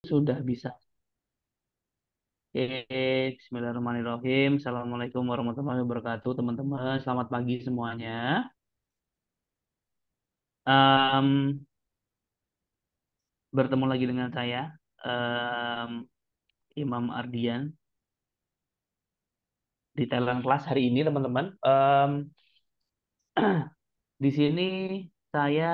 Sudah bisa. Oke, Bismillahirrahmanirrahim. Assalamualaikum warahmatullahi wabarakatuh, teman-teman. Selamat pagi semuanya. Em, Bertemu lagi dengan saya, em, Imam Ardian, di Thailand Class hari ini, teman-teman. Di sini saya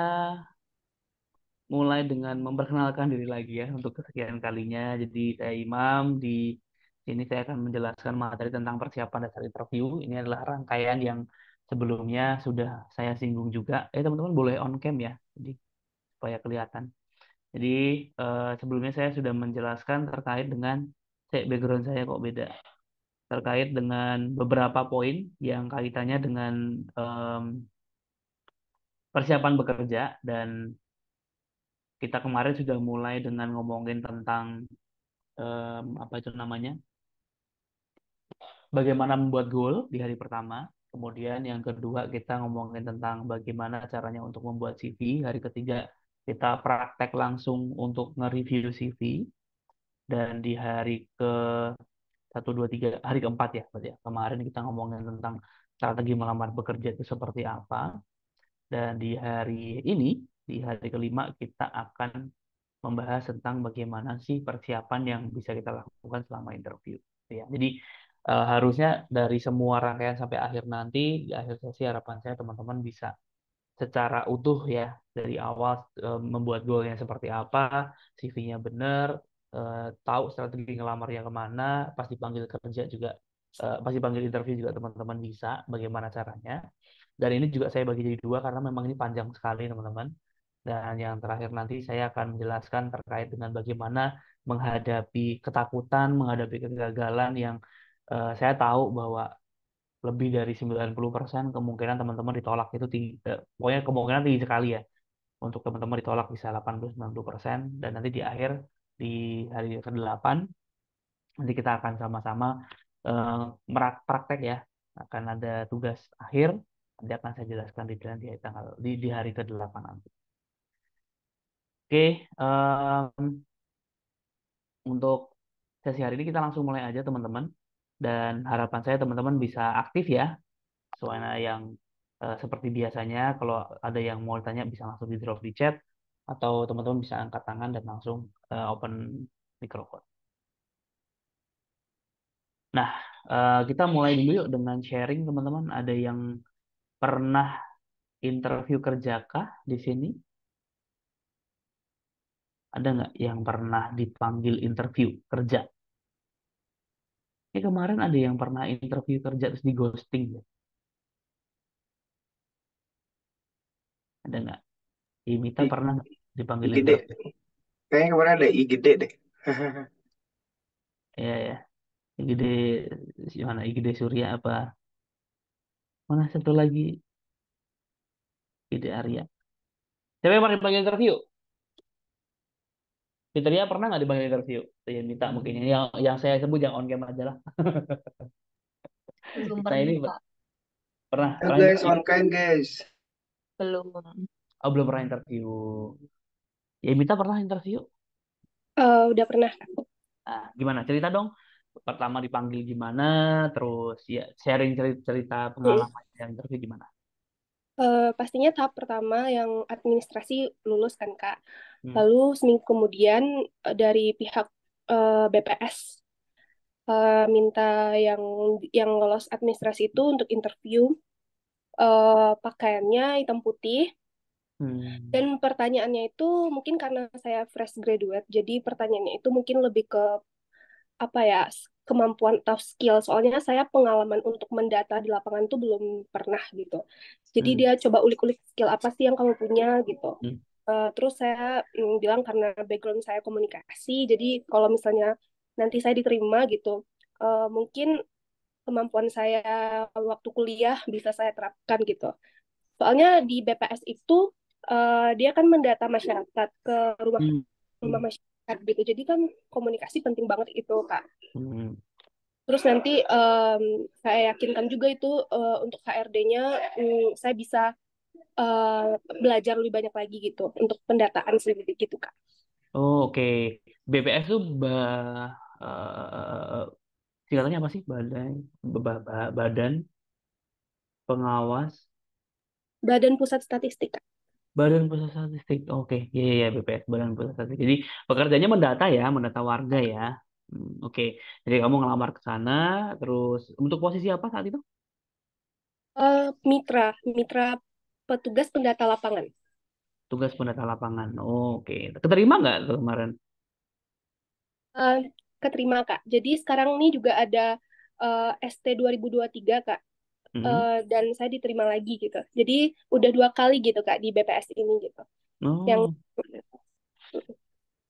mulai dengan memperkenalkan diri lagi ya untuk kesekian kalinya. Jadi saya Imam, di sini saya akan menjelaskan materi tentang persiapan dasar interview. Ini adalah rangkaian yang sebelumnya sudah saya singgung juga. Teman-teman boleh on cam ya, jadi supaya kelihatan. Jadi sebelumnya saya sudah menjelaskan terkait dengan background saya kok beda. Terkait dengan beberapa poin yang kaitannya dengan em, persiapan bekerja, dan kita kemarin sudah mulai dengan ngomongin tentang apa itu namanya, bagaimana membuat goal di hari pertama. Kemudian yang kedua kita ngomongin tentang bagaimana caranya untuk membuat CV. Hari ketiga kita praktek langsung untuk nge-review CV. Dan di hari ke satu, dua, tiga, hari keempat ya, berarti ya. Kemarin kita ngomongin tentang strategi melamar bekerja itu seperti apa. Dan di hari ini, di hari kelima, kita akan membahas tentang bagaimana sih persiapan yang bisa kita lakukan selama interview. Ya, jadi harusnya dari semua rangkaian sampai akhir nanti, di akhir sesi harapan saya teman-teman bisa secara utuh ya dari awal membuat goalnya seperti apa, CV-nya benar, tahu strategi ngelamarnya kemana, pas dipanggil kerja juga, pas dipanggil interview juga teman-teman bisa bagaimana caranya. Dan ini juga saya bagi jadi dua karena memang ini panjang sekali teman-teman. Dan yang terakhir nanti saya akan menjelaskan terkait dengan bagaimana menghadapi ketakutan, menghadapi kegagalan yang saya tahu bahwa lebih dari 90% kemungkinan teman-teman ditolak itu tinggi. Pokoknya kemungkinan tinggi sekali ya. Untuk teman-teman ditolak bisa 80-90%. Dan nanti di akhir, di hari ke-8, nanti kita akan sama-sama eh, praktek ya. Akan ada tugas akhir. Nanti akan saya jelaskan di hari ke-8 nanti. Oke, untuk sesi hari ini kita langsung mulai aja teman-teman. Dan harapan saya teman-teman bisa aktif ya. Soalnya yang seperti biasanya, kalau ada yang mau tanya bisa langsung di drop di chat, atau teman-teman bisa angkat tangan dan langsung open mikrofon. Nah, kita mulai dulu yuk dengan sharing teman-teman. Ada yang pernah interview kerjakah di sini? Ada nggak yang pernah dipanggil interview kerja? Ini kemarin ada yang pernah interview kerja terus di ghosting ya? Ada nggak? Imita I- pernah nggak dipanggil IGD. interview? Kayaknya kemarin ada IGD deh. Ya ya. IGD mana? IGD Surya apa? Mana satu lagi? IGD Arya. Siapa yang pernah dipanggil interview? Fitria pernah nggak dipanggil interview? Saya minta mungkin yang saya sebut yang on cam aja lah. Belum Nah pernah, ini Kak. pernah Ya pernah guys, interview? on cam guys. Belum. Oh belum pernah interview. Ya Mita pernah interview. Udah pernah, Kak. Gimana? Cerita dong. Pertama dipanggil gimana? Terus ya sharing cerita Mm. pengalaman yang interview gimana? Pastinya tahap pertama yang administrasi lulus kan, Kak. Hmm. Lalu seminggu kemudian dari pihak BPS minta yang yang lolos administrasi itu untuk interview, pakaiannya hitam putih, Hmm. dan pertanyaannya itu mungkin karena saya fresh graduate, jadi pertanyaannya itu mungkin lebih ke apa ya, kemampuan atau skill, soalnya saya pengalaman untuk mendata di lapangan tuh belum pernah gitu, jadi Hmm. dia coba ulik-ulik skill apa sih yang kamu punya gitu. Hmm. Terus saya bilang karena background saya komunikasi, jadi kalau misalnya nanti saya diterima gitu, mungkin kemampuan saya waktu kuliah bisa saya terapkan gitu, soalnya di BPS itu dia kan mendata masyarakat ke rumah Hmm. rumah masyarakat gitu, jadi kan komunikasi penting banget itu, Kak. Hmm. Terus nanti saya yakinkan juga itu untuk HRD-nya, saya bisa belajar lebih banyak lagi gitu untuk pendataan sendiri gitu, Kak. Oh, oke. BPS tuh eh, singkatannya apa sih? Badan Pengawas Badan Pusat Statistik, Kak. Badan Pusat Statistik. Oke, iya iya BPS Badan Pusat Statistik. Jadi pekerjaannya mendata ya, mendata warga ya. Oke. Jadi kamu ngelamar ke sana, terus untuk posisi apa saat itu? Mitra petugas pendata lapangan. Tugas pendata lapangan. Oke. Keterima nggak tuh kemarin? Eh, Keterima, Kak. Jadi sekarang ini juga ada ST 2023, Kak. Mhm. Dan saya diterima lagi gitu. Jadi udah 2 kali gitu, Kak, di BPS ini gitu. Yang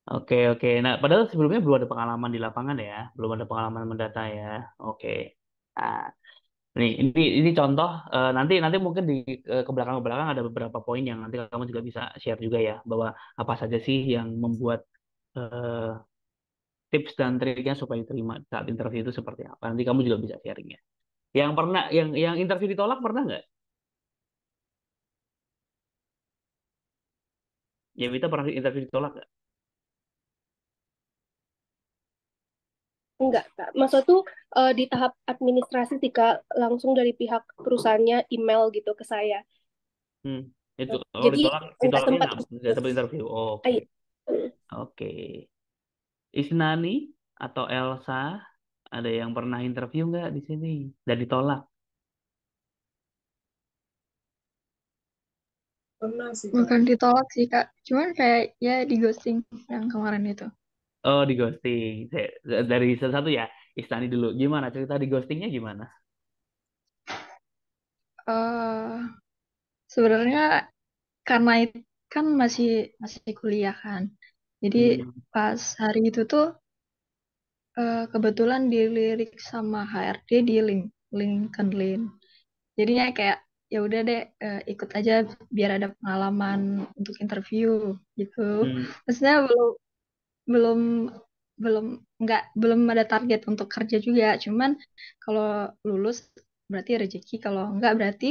Oh, oke oke. Nah, padahal sebelumnya belum ada pengalaman di lapangan ya, belum ada pengalaman mendata ya. Oke. Nah, ini contoh nanti nanti mungkin di ke belakang ada beberapa poin yang nanti kamu juga bisa share juga ya bahwa apa saja sih yang membuat eh, tips dan triknya supaya diterima saat interview itu seperti apa. Nanti kamu juga bisa sharing ya. Yang pernah yang interview ditolak pernah nggak? Ya kita pernah interview ditolak nggak? enggak, Kak. Maksud tuh di tahap administrasi sih, Kak, langsung dari pihak perusahaannya email gitu ke saya. Hmm. Itu kalau Jadi enggak ditolaknya sempat nggak sempat interview. Oh, ah, oke iya. oke. Isnani atau Elsa ada yang pernah interview nggak di sini dan ditolak? Bukan ditolak sih Kak, cuman kayak ya di ghosting yang kemarin itu. Oh, di ghosting. Dari satu ya, Istani dulu. Gimana cerita di ghostingnya gimana? eh Sebenarnya karena kan masih masih kuliah kan, jadi Hmm. pas hari itu tuh kebetulan dilirik sama HRD di LinkedIn. Jadinya kayak ya udah deh, ikut aja biar ada pengalaman untuk interview gitu. Hmm. Maksudnya belum belum belum ada target untuk kerja juga, cuman kalau lulus berarti rezeki, kalau enggak berarti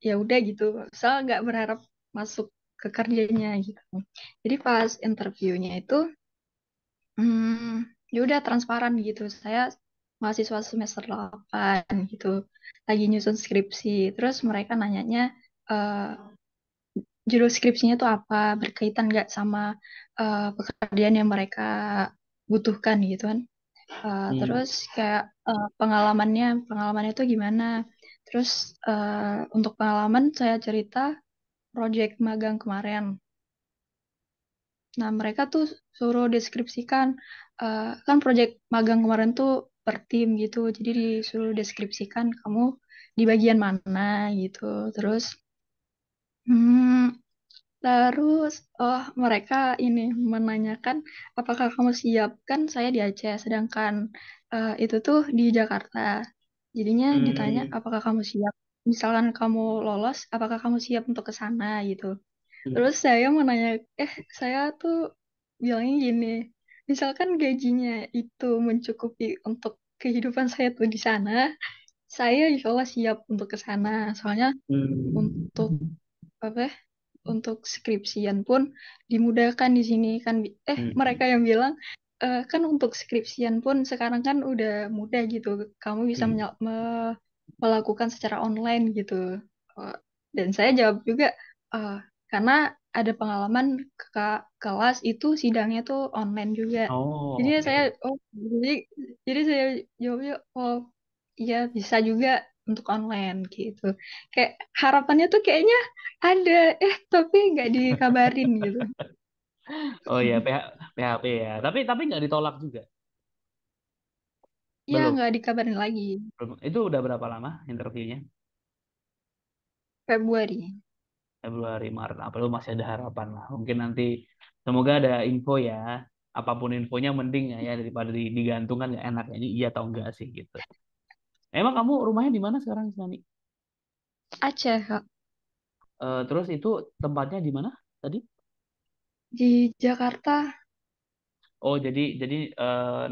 ya udah gitu, soal nggak berharap masuk ke kerjanya gitu. Jadi pas interviewnya itu ya udah transparan gitu, saya mahasiswa semester 8 gitu, lagi nyusun skripsi, terus mereka nanyanya eh, judul skripsinya tuh apa, berkaitan nggak sama pekerjaan yang mereka butuhkan gitu kan. Hmm. Terus kayak pengalamannya tuh gimana. Terus untuk pengalaman saya cerita project magang kemarin. Nah, mereka tuh suruh deskripsikan, kan project magang kemarin tuh per tim gitu, jadi disuruh deskripsikan kamu di bagian mana gitu. Terus, hmm, terus, oh mereka ini menanyakan apakah kamu siap, kan saya di Aceh, sedangkan itu tuh di Jakarta. Jadinya ditanya Hmm. apakah kamu siap. Misalkan kamu lolos, apakah kamu siap untuk ke sana gitu. Hmm. Terus saya mau nanya, saya tuh bilangnya gini, misalkan gajinya itu mencukupi untuk kehidupan saya tuh di sana, saya insya Allah siap untuk ke sana. Soalnya untuk Hmm. apa? Ya, untuk skripsian pun dimudahkan di sini kan. Mereka Hmm. yang bilang, kan untuk skripsian pun sekarang kan udah mudah gitu. Kamu bisa Hmm. melakukan secara online gitu. Eh, dan saya jawab juga, eh, karena ada pengalaman kelas itu sidangnya tuh online juga. Oh, Jadi saya, oke. oh, jadi, jadi saya jawabnya, oh iya bisa juga untuk online gitu. Kayak harapannya tuh kayaknya ada, tapi nggak dikabarin gitu. Oh ya, PHP ya. Tapi nggak ditolak juga. Ya Belum. nggak dikabarin lagi. Belum. Itu udah berapa lama interviewnya? Februari. Februari, Maret, April masih ada harapan lah. Mungkin nanti semoga ada info ya. Apapun infonya mending ya daripada digantung kan nggak enak. Ini iya atau enggak sih gitu. Emang kamu rumahnya di mana sekarang, Nani? Aceh, Kak. Terus itu tempatnya di mana tadi? Di Jakarta. Oh, jadi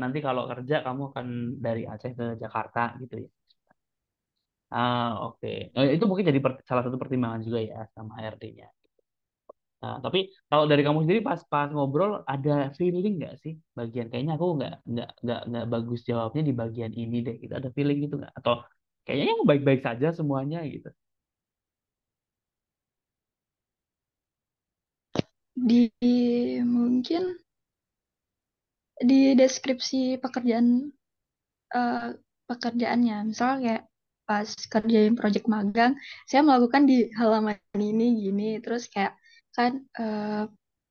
nanti kalau kerja kamu akan dari Aceh ke Jakarta gitu ya. Ah, oke. Itu mungkin jadi salah satu pertimbangan juga ya sama HRD-nya. Nah, tapi kalau dari kamu sendiri pas pas ngobrol ada feeling nggak sih bagian kayaknya aku nggak bagus jawabnya di bagian ini deh gitu ada feeling gitu nggak atau kayaknya yang baik-baik saja semuanya gitu. Di mungkin di deskripsi eh, pekerjaannya, misalnya kayak pas kerjain project magang, saya melakukan di halaman ini gini, terus kayak kan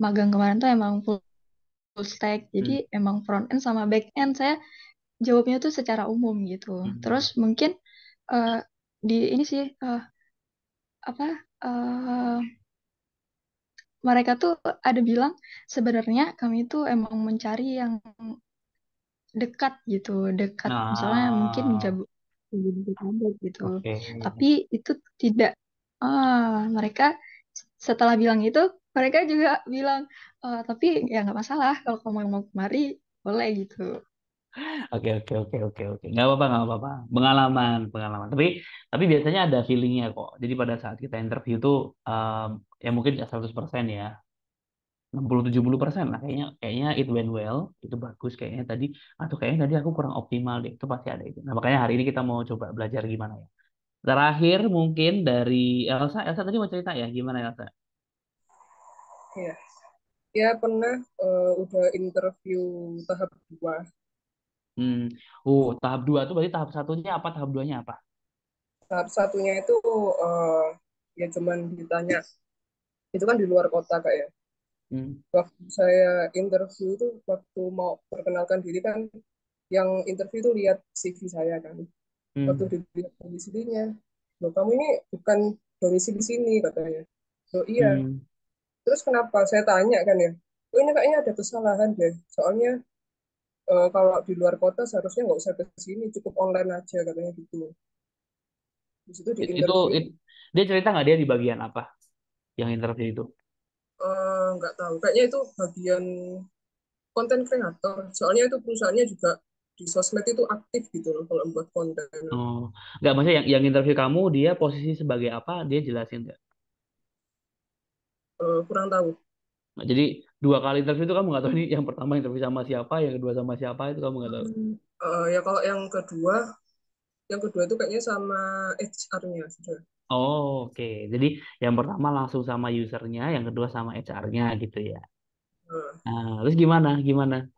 magang kemarin tuh emang full stack, jadi Hmm. emang front end sama back end saya jawabnya tuh secara umum gitu. Terus Hmm. mungkin eh, di ini sih apa eh, mereka tuh ada bilang sebenarnya kami tuh emang mencari yang dekat gitu, dekat misalnya mungkin Nah, jago Jabodetabek gitu. oke. Tapi itu tidak mereka setelah bilang itu mereka juga bilang tapi ya nggak masalah kalau kamu mau kemari boleh gitu. Oke. Nggak apa-apa. Pengalaman. Tapi biasanya ada feelingnya kok. Jadi pada saat kita interview tuh ya mungkin nggak 100% ya. 60-70% lah kayaknya kayaknya it went well itu bagus kayaknya tadi atau kayaknya tadi aku kurang optimal deh itu pasti ada itu nah makanya hari ini kita mau coba belajar gimana ya terakhir mungkin dari Elsa tadi mau cerita ya gimana Elsa. Ya, ya pernah udah interview tahap 2. hmm. Tahap 2 tuh berarti tahap satunya apa tahap duanya apa. Tahap satunya itu eh, ya cuman ditanya, itu kan di luar kota Kak ya. hmm. Waktu saya interview itu, waktu mau perkenalkan diri kan, yang interview itu lihat CV saya kan. Waktu Hmm. dilihat domisilinya, loh kamu ini bukan domisili sini katanya. Loh iya, Hmm. terus kenapa? Saya tanya kan ya. Oh ini kayaknya ada kesalahan deh. Soalnya kalau di luar kota seharusnya nggak usah ke sini, cukup online aja katanya gitu. Di situ di Itu interview dia cerita nggak dia di bagian apa yang interview itu. nggak tahu. Kayaknya itu bagian konten kreator. Soalnya itu perusahaannya juga di sosmed itu aktif gitu loh kalau buat konten. Oh nggak maksudnya yang interview kamu dia posisi sebagai apa dia jelasin nggak. Kurang tahu. Nah, jadi dua kali interview itu kamu nggak tahu ini yang pertama interview sama siapa, yang kedua sama siapa itu kamu nggak tahu. Ya kalau yang kedua itu kayaknya sama HR-nya sudah. Oh, oke. Jadi yang pertama langsung sama usernya, yang kedua sama HR-nya gitu ya. Nah, Nah, terus gimana? Gimana?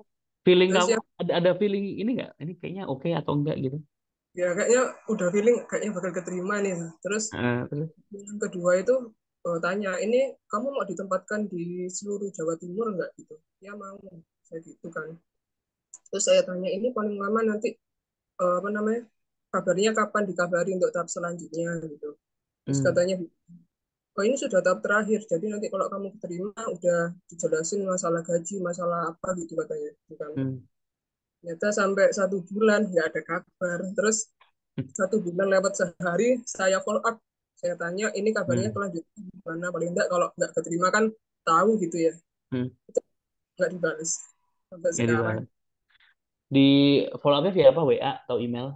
Feeling terus kamu yang ada feeling ini nggak? Ini kayaknya oke atau enggak gitu? ya kayaknya udah feeling kayaknya bakal keterima nih. Terus Terus? yang kedua itu tanya, ini kamu mau ditempatkan di seluruh Jawa Timur nggak gitu? Ya mau, saya gitu kan. Terus saya tanya, ini paling lama nanti apa namanya, kabarnya kapan dikabari untuk tahap selanjutnya gitu. Terus Hmm. katanya, oh ini sudah tahap terakhir, jadi nanti kalau kamu terima udah dijelasin masalah gaji, masalah apa gitu katanya. Bukan. Hmm. Ternyata sampai 1 bulan nggak ada kabar. Terus 1 bulan lewat sehari, saya follow up. Saya tanya, ini kabarnya Hmm. kelanjutan gimana? Paling enggak kalau nggak keterima kan tahu gitu ya. Hmm. Nggak dibales sampai Nggak sekarang. dibalas. Di follow up-nya via apa? WA atau email?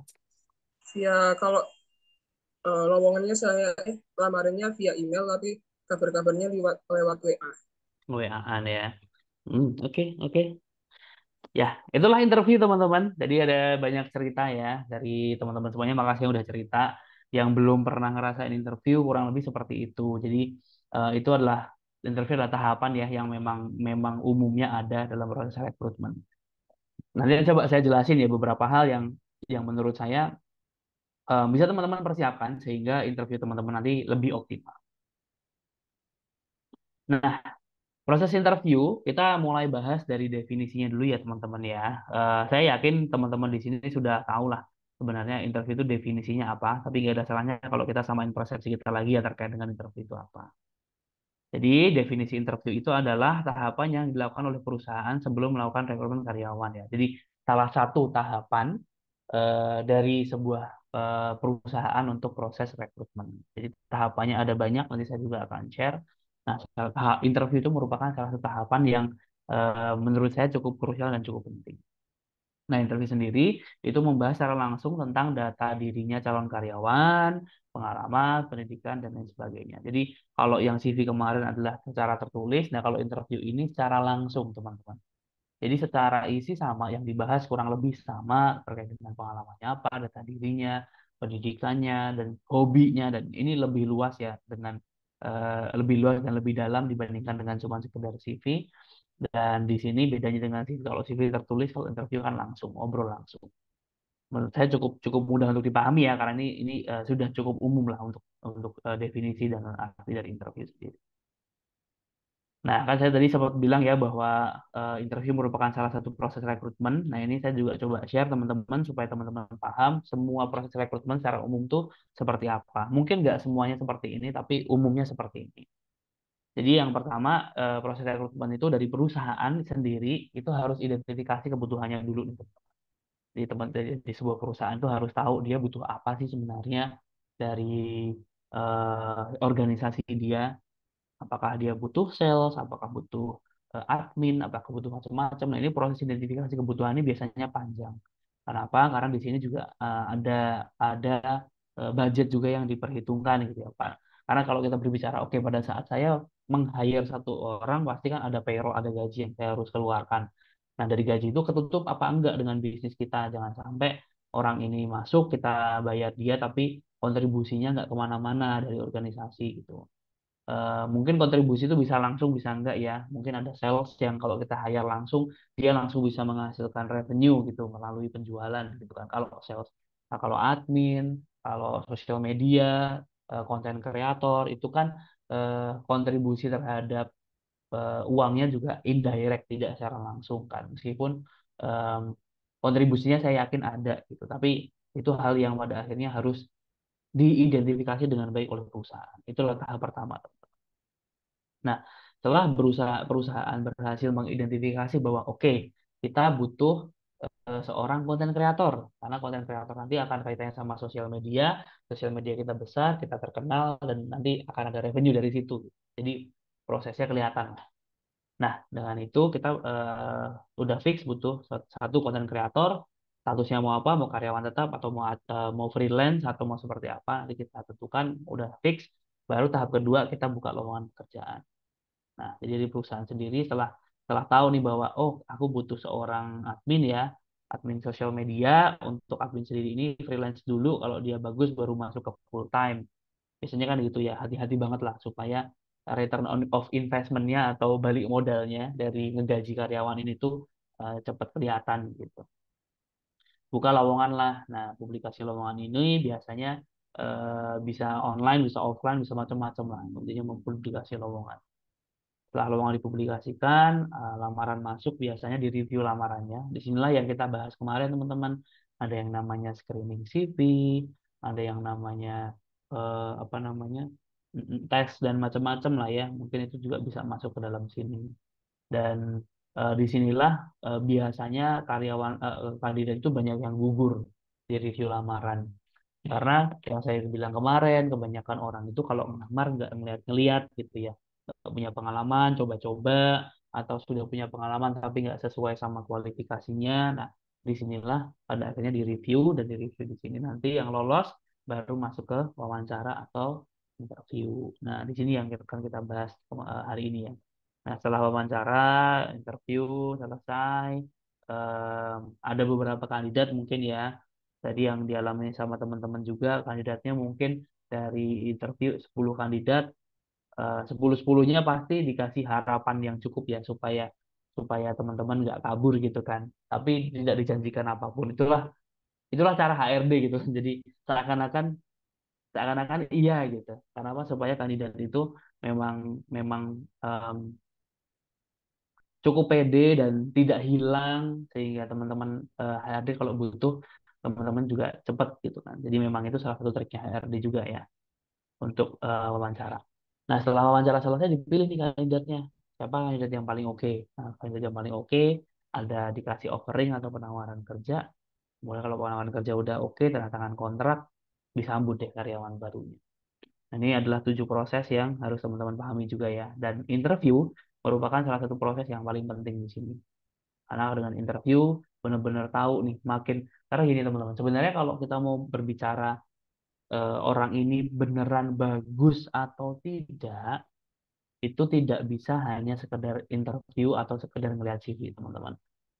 Via kalau lowongannya saya lamarannya via email, tapi kabar-kabarnya lewat lewat WA. WA-an ya. Oke. Ya, itulah interview teman-teman. Jadi ada banyak cerita ya dari teman-teman semuanya. Makasih yang udah cerita. Yang belum pernah ngerasain interview kurang lebih seperti itu. Jadi itu adalah interview adalah tahapan ya yang memang memang umumnya ada dalam proses rekrutmen. Nanti coba saya jelasin ya beberapa hal yang menurut saya bisa teman-teman persiapkan sehingga interview teman-teman nanti lebih optimal. Nah, proses interview, kita mulai bahas dari definisinya dulu ya teman-teman ya. Saya yakin teman-teman di sini sudah tahu lah sebenarnya interview itu definisinya apa, tapi nggak ada salahnya kalau kita samain persepsi kita lagi ya terkait dengan interview itu apa. Jadi definisi interview itu adalah tahapan yang dilakukan oleh perusahaan sebelum melakukan rekrutmen karyawan ya. Jadi salah satu tahapan dari sebuah perusahaan untuk proses rekrutmen. Jadi tahapannya ada banyak, nanti saya juga akan share. Nah, interview itu merupakan salah satu tahapan yang menurut saya cukup krusial dan cukup penting. Nah, interview sendiri itu membahas secara langsung tentang data dirinya calon karyawan, pengalaman, pendidikan, dan lain sebagainya. Jadi, kalau yang CV kemarin adalah secara tertulis, nah kalau interview ini secara langsung, teman-teman. Jadi secara isi sama, yang dibahas kurang lebih sama terkait dengan pengalamannya apa, data dirinya, pendidikannya, dan hobinya, dan ini lebih luas ya, dengan lebih luas dan lebih dalam dibandingkan dengan cuma sekedar CV. Dan di sini bedanya dengan CV, kalau CV tertulis, kalau interview kan langsung, ngobrol langsung. Menurut saya cukup cukup mudah untuk dipahami ya, karena ini sudah cukup umum lah untuk definisi dan arti dari interview sendiri. Nah, kan saya tadi sempat bilang ya bahwa interview merupakan salah satu proses rekrutmen. Nah, ini saya juga coba share teman-teman supaya teman-teman paham semua proses rekrutmen secara umum tuh seperti apa. Mungkin nggak semuanya seperti ini, tapi umumnya seperti ini. Jadi yang pertama, proses rekrutmen itu dari perusahaan sendiri itu harus identifikasi kebutuhannya dulu nih. Di sebuah perusahaan itu harus tahu dia butuh apa sih sebenarnya dari organisasi dia. Apakah dia butuh sales, apakah butuh admin, apakah butuh macam-macam. Nah, ini proses identifikasi kebutuhan ini biasanya panjang. Kenapa? Karena di sini juga ada budget juga yang diperhitungkan gitu ya, Pak. Karena kalau kita berbicara, oke, pada saat saya meng-hire satu orang, pasti kan ada payroll, ada gaji yang saya harus keluarkan. Nah, dari gaji itu ketutup apa enggak dengan bisnis kita? Jangan sampai orang ini masuk, kita bayar dia, tapi kontribusinya nggak kemana-mana dari organisasi gitu. Mungkin kontribusi itu bisa langsung bisa enggak ya, mungkin ada sales yang kalau kita hire langsung dia langsung bisa menghasilkan revenue gitu melalui penjualan gitu kan kalau sales. Nah, kalau admin, kalau sosial media, konten kreator itu kan kontribusi terhadap uangnya juga indirect, tidak secara langsung kan, meskipun em, kontribusinya saya yakin ada gitu, tapi itu hal yang pada akhirnya harus diidentifikasi dengan baik oleh perusahaan. Itulah tahap pertama. Nah, setelah perusahaan berhasil mengidentifikasi bahwa oke, kita butuh seorang konten kreator, karena konten kreator nanti akan kaitannya sama sosial media kita besar, kita terkenal, dan nanti akan ada revenue dari situ. Jadi prosesnya kelihatan. Nah, dengan itu kita udah fix butuh satu konten kreator, statusnya mau apa, mau karyawan tetap atau mau freelance atau mau seperti apa, nanti kita tentukan, udah fix. Baru tahap kedua kita buka lowongan pekerjaan. Nah, jadi di perusahaan sendiri setelah tahu nih bahwa oh, aku butuh seorang admin ya, admin sosial media. Untuk admin sendiri ini freelance dulu, kalau dia bagus baru masuk ke full time. Biasanya kan gitu ya, hati-hati banget lah supaya return of investment-nya atau balik modalnya dari ngegaji karyawan ini tuh cepat kelihatan gitu. Buka lowongan lah. Nah, publikasi lowongan ini biasanya bisa online, bisa offline, bisa macam-macam lah. Intinya mempublikasi lowongan. Setelah lowongan dipublikasikan, lamaran masuk, biasanya direview lamarannya. Disinilah yang kita bahas kemarin, teman-teman. Ada yang namanya screening CV, ada yang namanya apa namanya tes dan macam-macam lah ya. Mungkin itu juga bisa masuk ke dalam sini. Dan disinilah biasanya kandidat itu banyak yang gugur di review lamaran. Karena yang saya bilang kemarin, kebanyakan orang itu kalau melamar nggak ngeliat-ngeliat gitu ya, nggak punya pengalaman, coba-coba, atau sudah punya pengalaman tapi nggak sesuai sama kualifikasinya. Nah, disinilah pada akhirnya direview, dan direview di sini nanti yang lolos baru masuk ke wawancara atau interview. Nah, di sini yang akan kita bahas hari ini ya. Nah, setelah wawancara, interview selesai, ada beberapa kandidat mungkin ya, tadi yang dialami sama teman-teman juga, kandidatnya mungkin dari interview 10 kandidat, 10-10-nya pasti dikasih harapan yang cukup ya, supaya supaya teman-teman nggak kabur gitu kan. Tapi tidak dijanjikan apapun. Itulah cara HRD gitu. Jadi seakan-akan seakan-akan iya gitu. Kenapa? Supaya kandidat itu memang memang em, cukup pede dan tidak hilang, sehingga teman-teman HRD kalau butuh teman-teman juga cepat gitu kan. Jadi memang itu salah satu triknya HRD juga ya untuk wawancara. Nah, setelah wawancara selesai dipilih nih kandidatnya. Siapa kandidat yang paling oke? Nah, kandidat yang paling oke ada dikasih offering atau penawaran kerja. Mulai kalau penawaran kerja udah oke, tanda tangan kontrak, disambut deh karyawan barunya. Nah, ini adalah 7 proses yang harus teman-teman pahami juga ya. Dan interview merupakan salah satu proses yang paling penting di sini. Karena dengan interview benar-benar tahu nih makin karena gini teman-teman. Sebenarnya kalau kita mau berbicara orang ini beneran bagus atau tidak, itu tidak bisa hanya sekedar interview atau sekedar ngeliat CV teman-teman.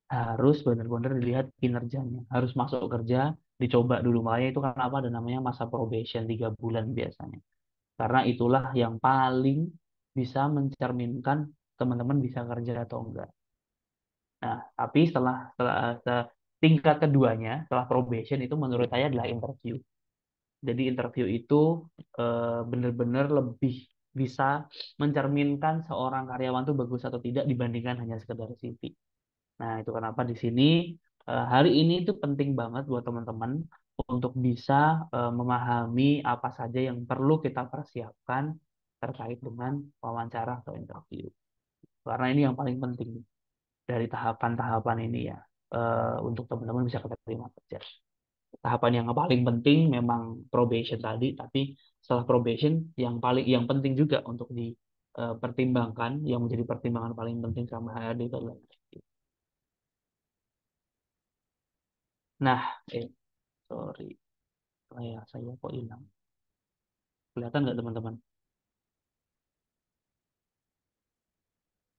Harus benar-benar dilihat kinerjanya, harus masuk kerja, dicoba dulu. Makanya itu kenapa ada namanya masa probation 3 bulan biasanya. Karena itulah yang paling bisa mencerminkan teman-teman bisa kerja atau enggak. Nah, tapi setelah tingkat keduanya, setelah probation itu menurut saya adalah interview. Jadi interview itu benar-benar lebih bisa mencerminkan seorang karyawan itu bagus atau tidak dibandingkan hanya sekedar CV. Nah, itu kenapa di sini hari ini itu penting banget buat teman-teman untuk bisa memahami apa saja yang perlu kita persiapkan terkait dengan wawancara atau interview. Karena ini yang paling penting dari tahapan-tahapan ini ya untuk teman-teman bisa keterima kerja. Tahapan yang paling penting memang probation tadi, tapi setelah probation yang penting juga untuk dipertimbangkan, yang menjadi pertimbangan paling penting sama HRD itu adalah interview. Nah, sorry, saya kok hilang. Kelihatan nggak teman-teman?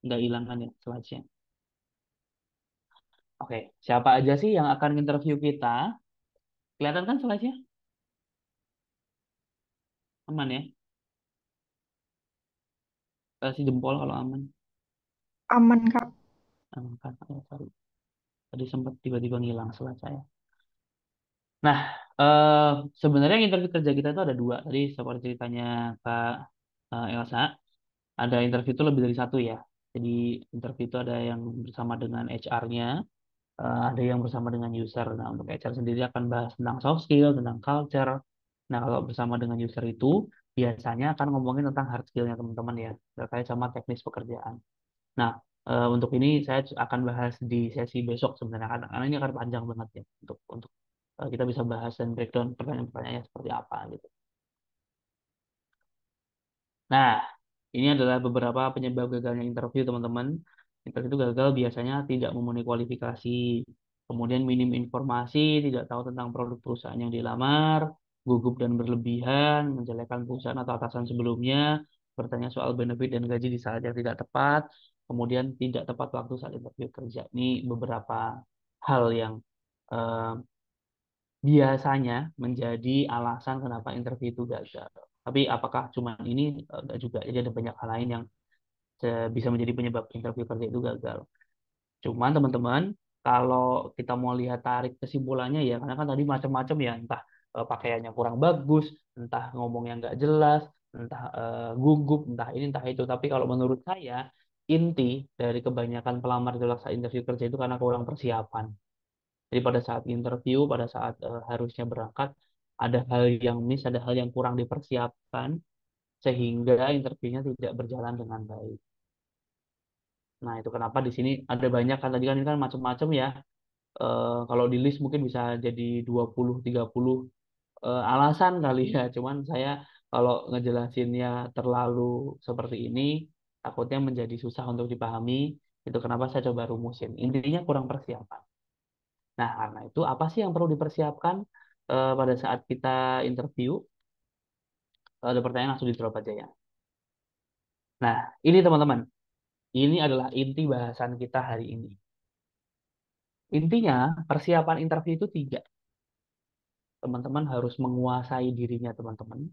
Nggak hilang kan ya slide-nya? Oke, siapa aja sih yang akan interview kita? Kelihatan kan slide-nya? Aman ya? Kasih jempol kalau aman. Aman, Kak. Aman kan? Oh, sorry. Tadi sempat tiba-tiba ngilang slide saya. Nah, eh, sebenarnya yang interview kerja kita itu ada dua. Tadi seperti ceritanya Kak Elsa, ada interview itu lebih dari satu ya. Jadi interview itu ada yang bersama dengan HR-nya, ada yang bersama dengan user. Nah, untuk HR sendiri akan bahas tentang soft skill, tentang culture. Nah, kalau bersama dengan user itu biasanya akan ngomongin tentang hard skill-nya teman-teman ya, terkait sama teknis pekerjaan. Nah, untuk ini saya akan bahas di sesi besok sebenarnya karena ini akan panjang banget ya untuk kita bisa bahas dan breakdown pertanyaan-pertanyaannya seperti apa gitu. Nah, ini adalah beberapa penyebab gagalnya interview, teman-teman. Interview itu gagal biasanya tidak memenuhi kualifikasi, kemudian minim informasi, tidak tahu tentang produk perusahaan yang dilamar, gugup dan berlebihan, menjelekkan perusahaan atau atasan sebelumnya, bertanya soal benefit dan gaji di saat yang tidak tepat, kemudian tidak tepat waktu saat interview kerja. Ini beberapa hal yang eh, biasanya menjadi alasan kenapa interview itu gagal. Tapi apakah cuma ini? Enggak juga. Jadi ada banyak hal lain yang bisa menjadi penyebab interview kerja itu gagal. Cuman teman-teman, kalau kita mau lihat tarik kesimpulannya ya, karena kan tadi macam-macam ya, entah pakaiannya kurang bagus, entah ngomongnya nggak jelas, entah gugup, entah ini, entah itu. Tapi kalau menurut saya, inti dari kebanyakan pelamar itu saat interview kerja itu karena kurang persiapan. Jadi pada saat interview, pada saat harusnya berangkat, ada hal yang miss, ada hal yang kurang dipersiapkan, sehingga interviewnya tidak berjalan dengan baik. Nah, itu kenapa di sini ada banyak kan tadi kan ini kan macam-macam ya. Kalau di list mungkin bisa jadi 20 30 alasan kali ya. Cuman saya kalau ngejelasinnya terlalu seperti ini takutnya menjadi susah untuk dipahami. Itu kenapa saya coba rumusin. Intinya kurang persiapan. Nah, karena itu apa sih yang perlu dipersiapkan pada saat kita interview? Ada pertanyaan langsung dijawab aja ya. Nah, ini teman-teman, ini adalah inti bahasan kita hari ini. Intinya, persiapan interview itu tiga. Teman-teman harus menguasai dirinya, teman-teman.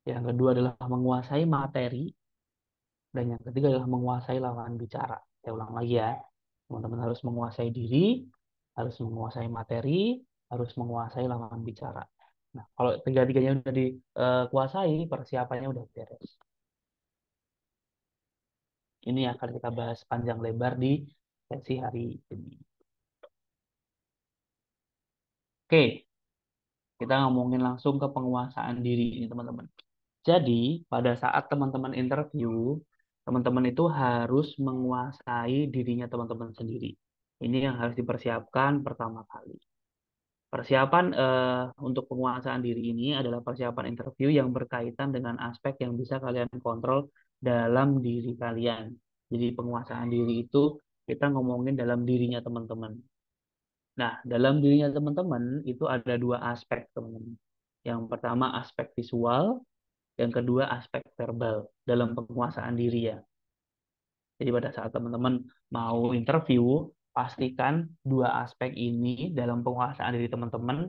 Yang kedua adalah menguasai materi. Dan yang ketiga adalah menguasai lawan bicara. Saya ulang lagi ya. Teman-teman harus menguasai diri, harus menguasai materi, harus menguasai lawan bicara. Nah, kalau tiga-tiganya udah dikuasai, persiapannya udah beres. Ini akan kita bahas panjang lebar di sesi hari ini. Oke, kita ngomongin langsung ke penguasaan diri ini, teman-teman. Jadi, pada saat teman-teman interview, teman-teman itu harus menguasai dirinya teman-teman sendiri. Ini yang harus dipersiapkan pertama kali. Persiapan untuk penguasaan diri ini adalah persiapan interview yang berkaitan dengan aspek yang bisa kalian kontrol dalam diri kalian. Jadi penguasaan diri itu kita ngomongin dalam dirinya teman-teman. Nah, dalam dirinya teman-teman itu ada dua aspek, teman-teman. Yang pertama aspek visual, yang kedua aspek verbal dalam penguasaan diri ya. Jadi pada saat teman-teman mau interview, pastikan dua aspek ini dalam penguasaan diri teman-teman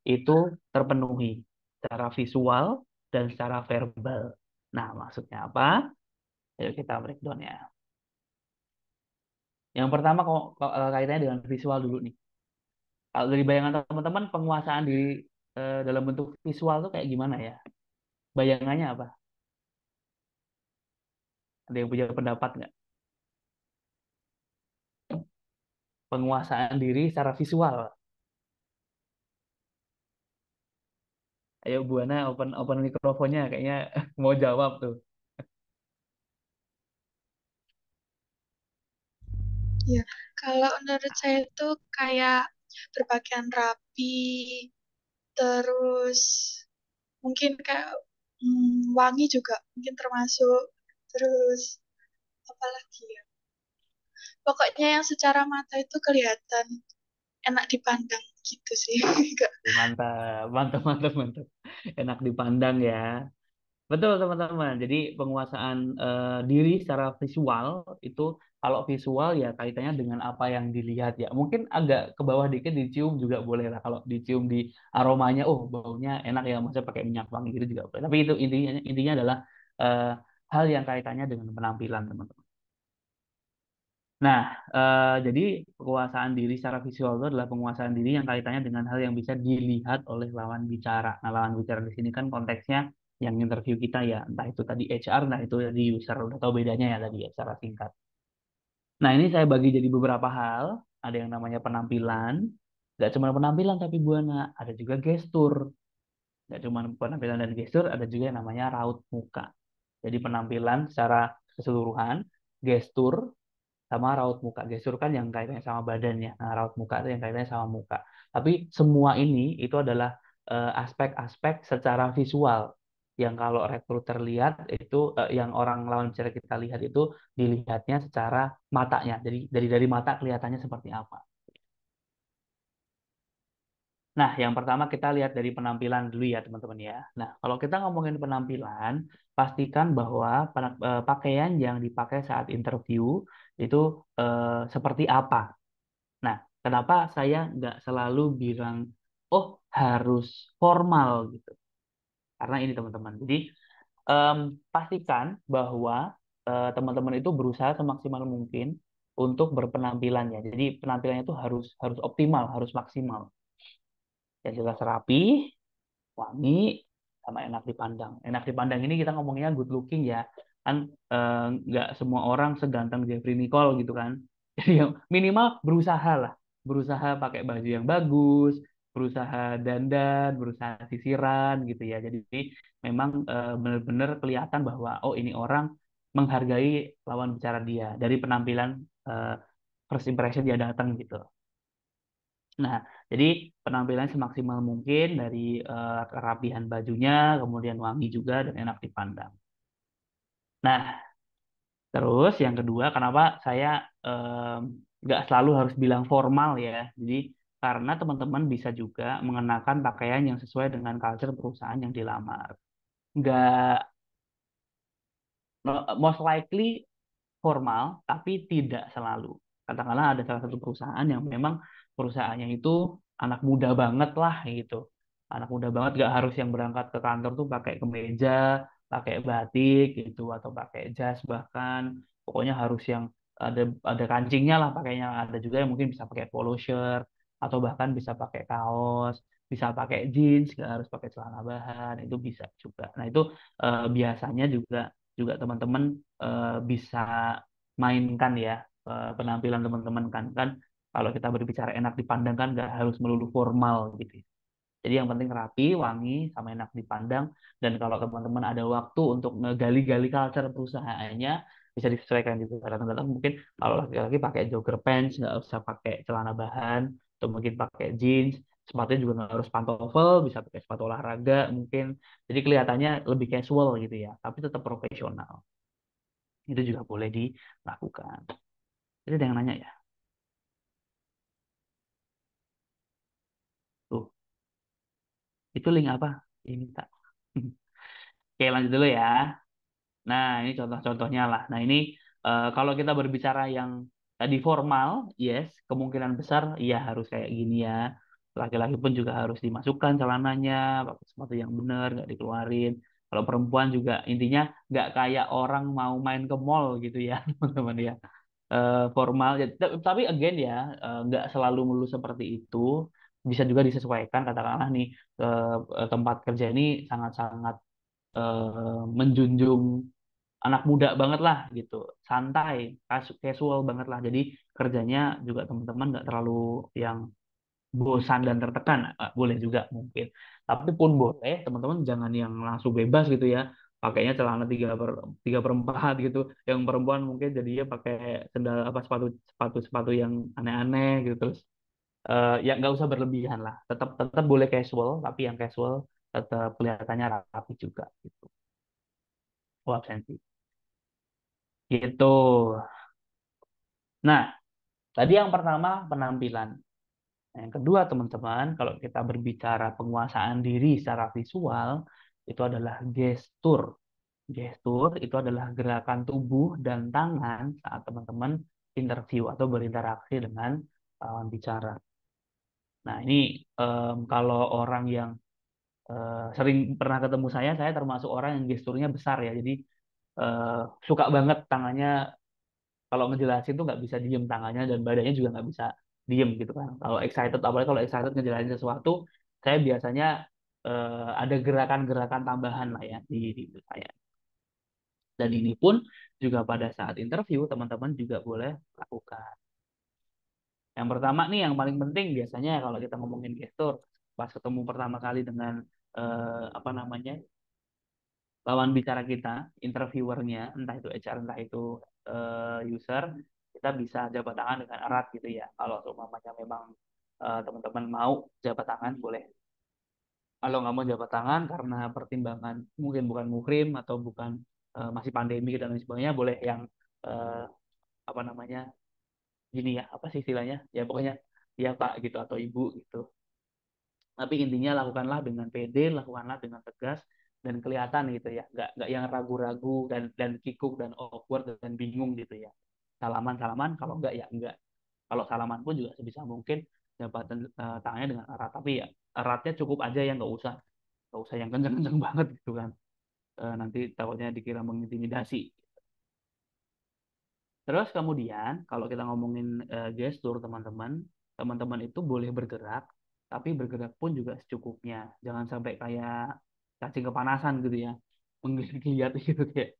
itu terpenuhi secara visual dan secara verbal. Nah, maksudnya apa? Ayo kita breakdown ya. Yang pertama kok kaitannya dengan visual dulu nih. Kalau dari bayangan teman-teman, penguasaan diri dalam bentuk visual tuh kayak gimana ya? Bayangannya apa? Ada yang punya pendapat nggak? Penguasaan diri secara visual. Ayo Buana open open mikrofonnya, kayaknya mau jawab tuh. Ya, kalau menurut saya itu kayak berpakaian rapi, terus mungkin kayak wangi juga mungkin termasuk, terus apa lagi ya? Pokoknya yang secara mata itu kelihatan enak dipandang gitu sih. Enggak. Mantap, mantap, mantap, mantap. Enak dipandang ya. Betul teman-teman. Jadi penguasaan diri secara visual itu, kalau visual ya kaitannya dengan apa yang dilihat ya. Mungkin agak ke bawah dikit dicium juga boleh lah. Kalau dicium di aromanya, oh baunya enak ya, maksudnya pakai minyak wangi gitu juga boleh. Tapi itu intinya adalah eh, hal yang kaitannya dengan penampilan teman-teman. Nah, jadi penguasaan diri secara visual itu adalah penguasaan diri yang kaitannya dengan hal yang bisa dilihat oleh lawan bicara. Nah, lawan bicara di sini kan konteksnya yang interview kita ya, entah itu tadi HR, nah itu di user, udah tahu bedanya ya tadi ya secara singkat. Nah, ini saya bagi jadi beberapa hal. Ada yang namanya penampilan, nggak cuma penampilan tapi Buana, ada juga gestur. Nggak cuma penampilan dan gestur, ada juga yang namanya raut muka. Jadi penampilan secara keseluruhan, gestur, sama raut muka. Gestur kan yang kaitannya sama badannya. Nah, raut muka itu yang kaitannya sama muka. Tapi semua ini itu adalah aspek-aspek secara visual yang kalau rekruter lihat itu, yang orang lawan bicara kita lihat itu dilihatnya secara matanya. Jadi dari mata kelihatannya seperti apa. Nah, yang pertama kita lihat dari penampilan dulu ya, teman-teman ya. Nah, kalau kita ngomongin penampilan, pastikan bahwa pakaian yang dipakai saat interview itu seperti apa. Nah, kenapa saya nggak selalu bilang, oh harus formal gitu. Karena ini teman-teman. Jadi em, pastikan bahwa teman-teman itu berusaha semaksimal mungkin untuk berpenampilannya. Jadi penampilannya itu harus harus optimal, harus maksimal. Yang jelas rapi, wangi, sama enak dipandang. Enak dipandang ini kita ngomongnya good looking ya. Kan nggak semua orang seganteng Jeffrey Nicole gitu kan. Jadi yang minimal berusaha lah. Berusaha pakai baju yang bagus, berusaha dandan, berusaha sisiran gitu ya. Jadi memang benar-benar kelihatan bahwa oh ini orang menghargai lawan bicara dia dari penampilan, eh, first impression dia datang gitu. Nah, jadi penampilan semaksimal mungkin dari kerapihan bajunya, kemudian wangi juga dan enak dipandang. Nah, terus yang kedua, kenapa saya em, nggak selalu harus bilang formal ya? Jadi karena teman-teman bisa juga mengenakan pakaian yang sesuai dengan culture perusahaan yang dilamar. Nggak, most likely formal, tapi tidak selalu. Katakanlah ada salah satu perusahaan yang memang perusahaannya itu anak muda banget lah gitu. Anak muda banget gak harus yang berangkat ke kantor tuh pakai kemeja, pakai batik gitu, atau pakai jas bahkan. Pokoknya harus yang ada kancingnya lah pakainya. Ada juga yang mungkin bisa pakai polo shirt, atau bahkan bisa pakai kaos, bisa pakai jeans, gak harus pakai celana bahan, itu bisa juga. Nah itu biasanya juga juga teman-teman bisa mainkan ya penampilan teman-teman kan kan kalau kita berbicara enak dipandang kan nggak harus melulu formal gitu ya. Jadi yang penting rapi, wangi, sama enak dipandang. Dan kalau teman-teman ada waktu untuk ngegali-gali culture perusahaannya, bisa disesuaikan juga. Kadang-kadang mungkin kalau laki-laki pakai jogger pants, nggak usah pakai celana bahan, atau mungkin pakai jeans. Sepatunya juga nggak harus pantofel, bisa pakai sepatu olahraga mungkin. Jadi kelihatannya lebih casual gitu ya, tapi tetap profesional. Itu juga boleh dilakukan. Jadi ada yang nanya ya. Tuh, itu link apa? Ini tak. Oke, lanjut dulu ya. Nah, ini contoh-contohnya lah. Nah, ini kalau kita berbicara yang tadi formal, yes, kemungkinan besar ya harus kayak gini ya. Laki-laki pun juga harus dimasukkan celananya, pakai sepatu yang benar, nggak dikeluarin. Kalau perempuan juga intinya nggak kayak orang mau main ke mall gitu ya, teman-teman ya. Formal, ya, tapi again ya, nggak selalu melulu seperti itu. Bisa juga disesuaikan, katakanlah nih, tempat kerja ini sangat-sangat menjunjung anak muda banget lah gitu, santai, casual banget lah. Jadi kerjanya juga teman-teman nggak terlalu yang bosan dan tertekan. Boleh juga mungkin. Tapi pun boleh teman-teman jangan yang langsung bebas gitu ya. Pakainya celana tiga per empat gitu. Yang perempuan mungkin jadinya pakai sendal apa sepatu sepatu sepatu yang aneh-aneh gitu. Terus ya nggak usah berlebihan lah. Tetap tetap boleh casual, tapi yang casual tetap kelihatannya rapi juga gitu. Oh, absensi. Gitu. Nah, tadi yang pertama penampilan. Nah, yang kedua, teman-teman, kalau kita berbicara penguasaan diri secara visual, itu adalah gestur. Gestur itu adalah gerakan tubuh dan tangan saat teman-teman interview atau berinteraksi dengan lawan bicara. Nah, ini kalau orang yang sering pernah ketemu saya termasuk orang yang gesturnya besar ya. Jadi eh, suka banget tangannya kalau ngejelasin tuh nggak bisa diem tangannya dan badannya juga nggak bisa diem gitu kan. Kalau excited, apalagi kalau excited ngejelasin sesuatu, saya biasanya ada gerakan-gerakan tambahan lah ya di itu saya. Dan ini pun juga pada saat interview teman-teman juga boleh lakukan. Yang pertama nih yang paling penting biasanya kalau kita ngomongin gestur, pas ketemu pertama kali dengan apa namanya lawan bicara kita, interviewernya, entah itu HR, entah itu user, kita bisa jabat tangan dengan erat gitu ya. Kalau umpamanya memang teman-teman mau jabat tangan, boleh. Kalau nggak mau jabat tangan karena pertimbangan mungkin bukan muhrim atau bukan masih pandemi dan lain sebagainya, boleh yang eh, apa namanya gini ya, apa sih istilahnya? Ya pokoknya ya Pak gitu atau Ibu gitu. Tapi intinya lakukanlah dengan pede, lakukanlah dengan tegas dan kelihatan gitu ya. Nggak yang ragu-ragu dan kikuk dan awkward dan bingung gitu ya. Salaman-salaman, kalau enggak ya enggak. Kalau salaman pun juga sebisa mungkin jabatan tangannya dengan erat. Tapi ya eratnya cukup aja ya, nggak usah yang kenceng-kenceng banget gitu kan. Nanti takutnya dikira mengintimidasi. Terus kemudian kalau kita ngomongin gestur teman-teman, teman-teman itu boleh bergerak, tapi bergerak pun juga secukupnya. Jangan sampai kayak cacing kepanasan gitu ya, menggeliat gitu kayak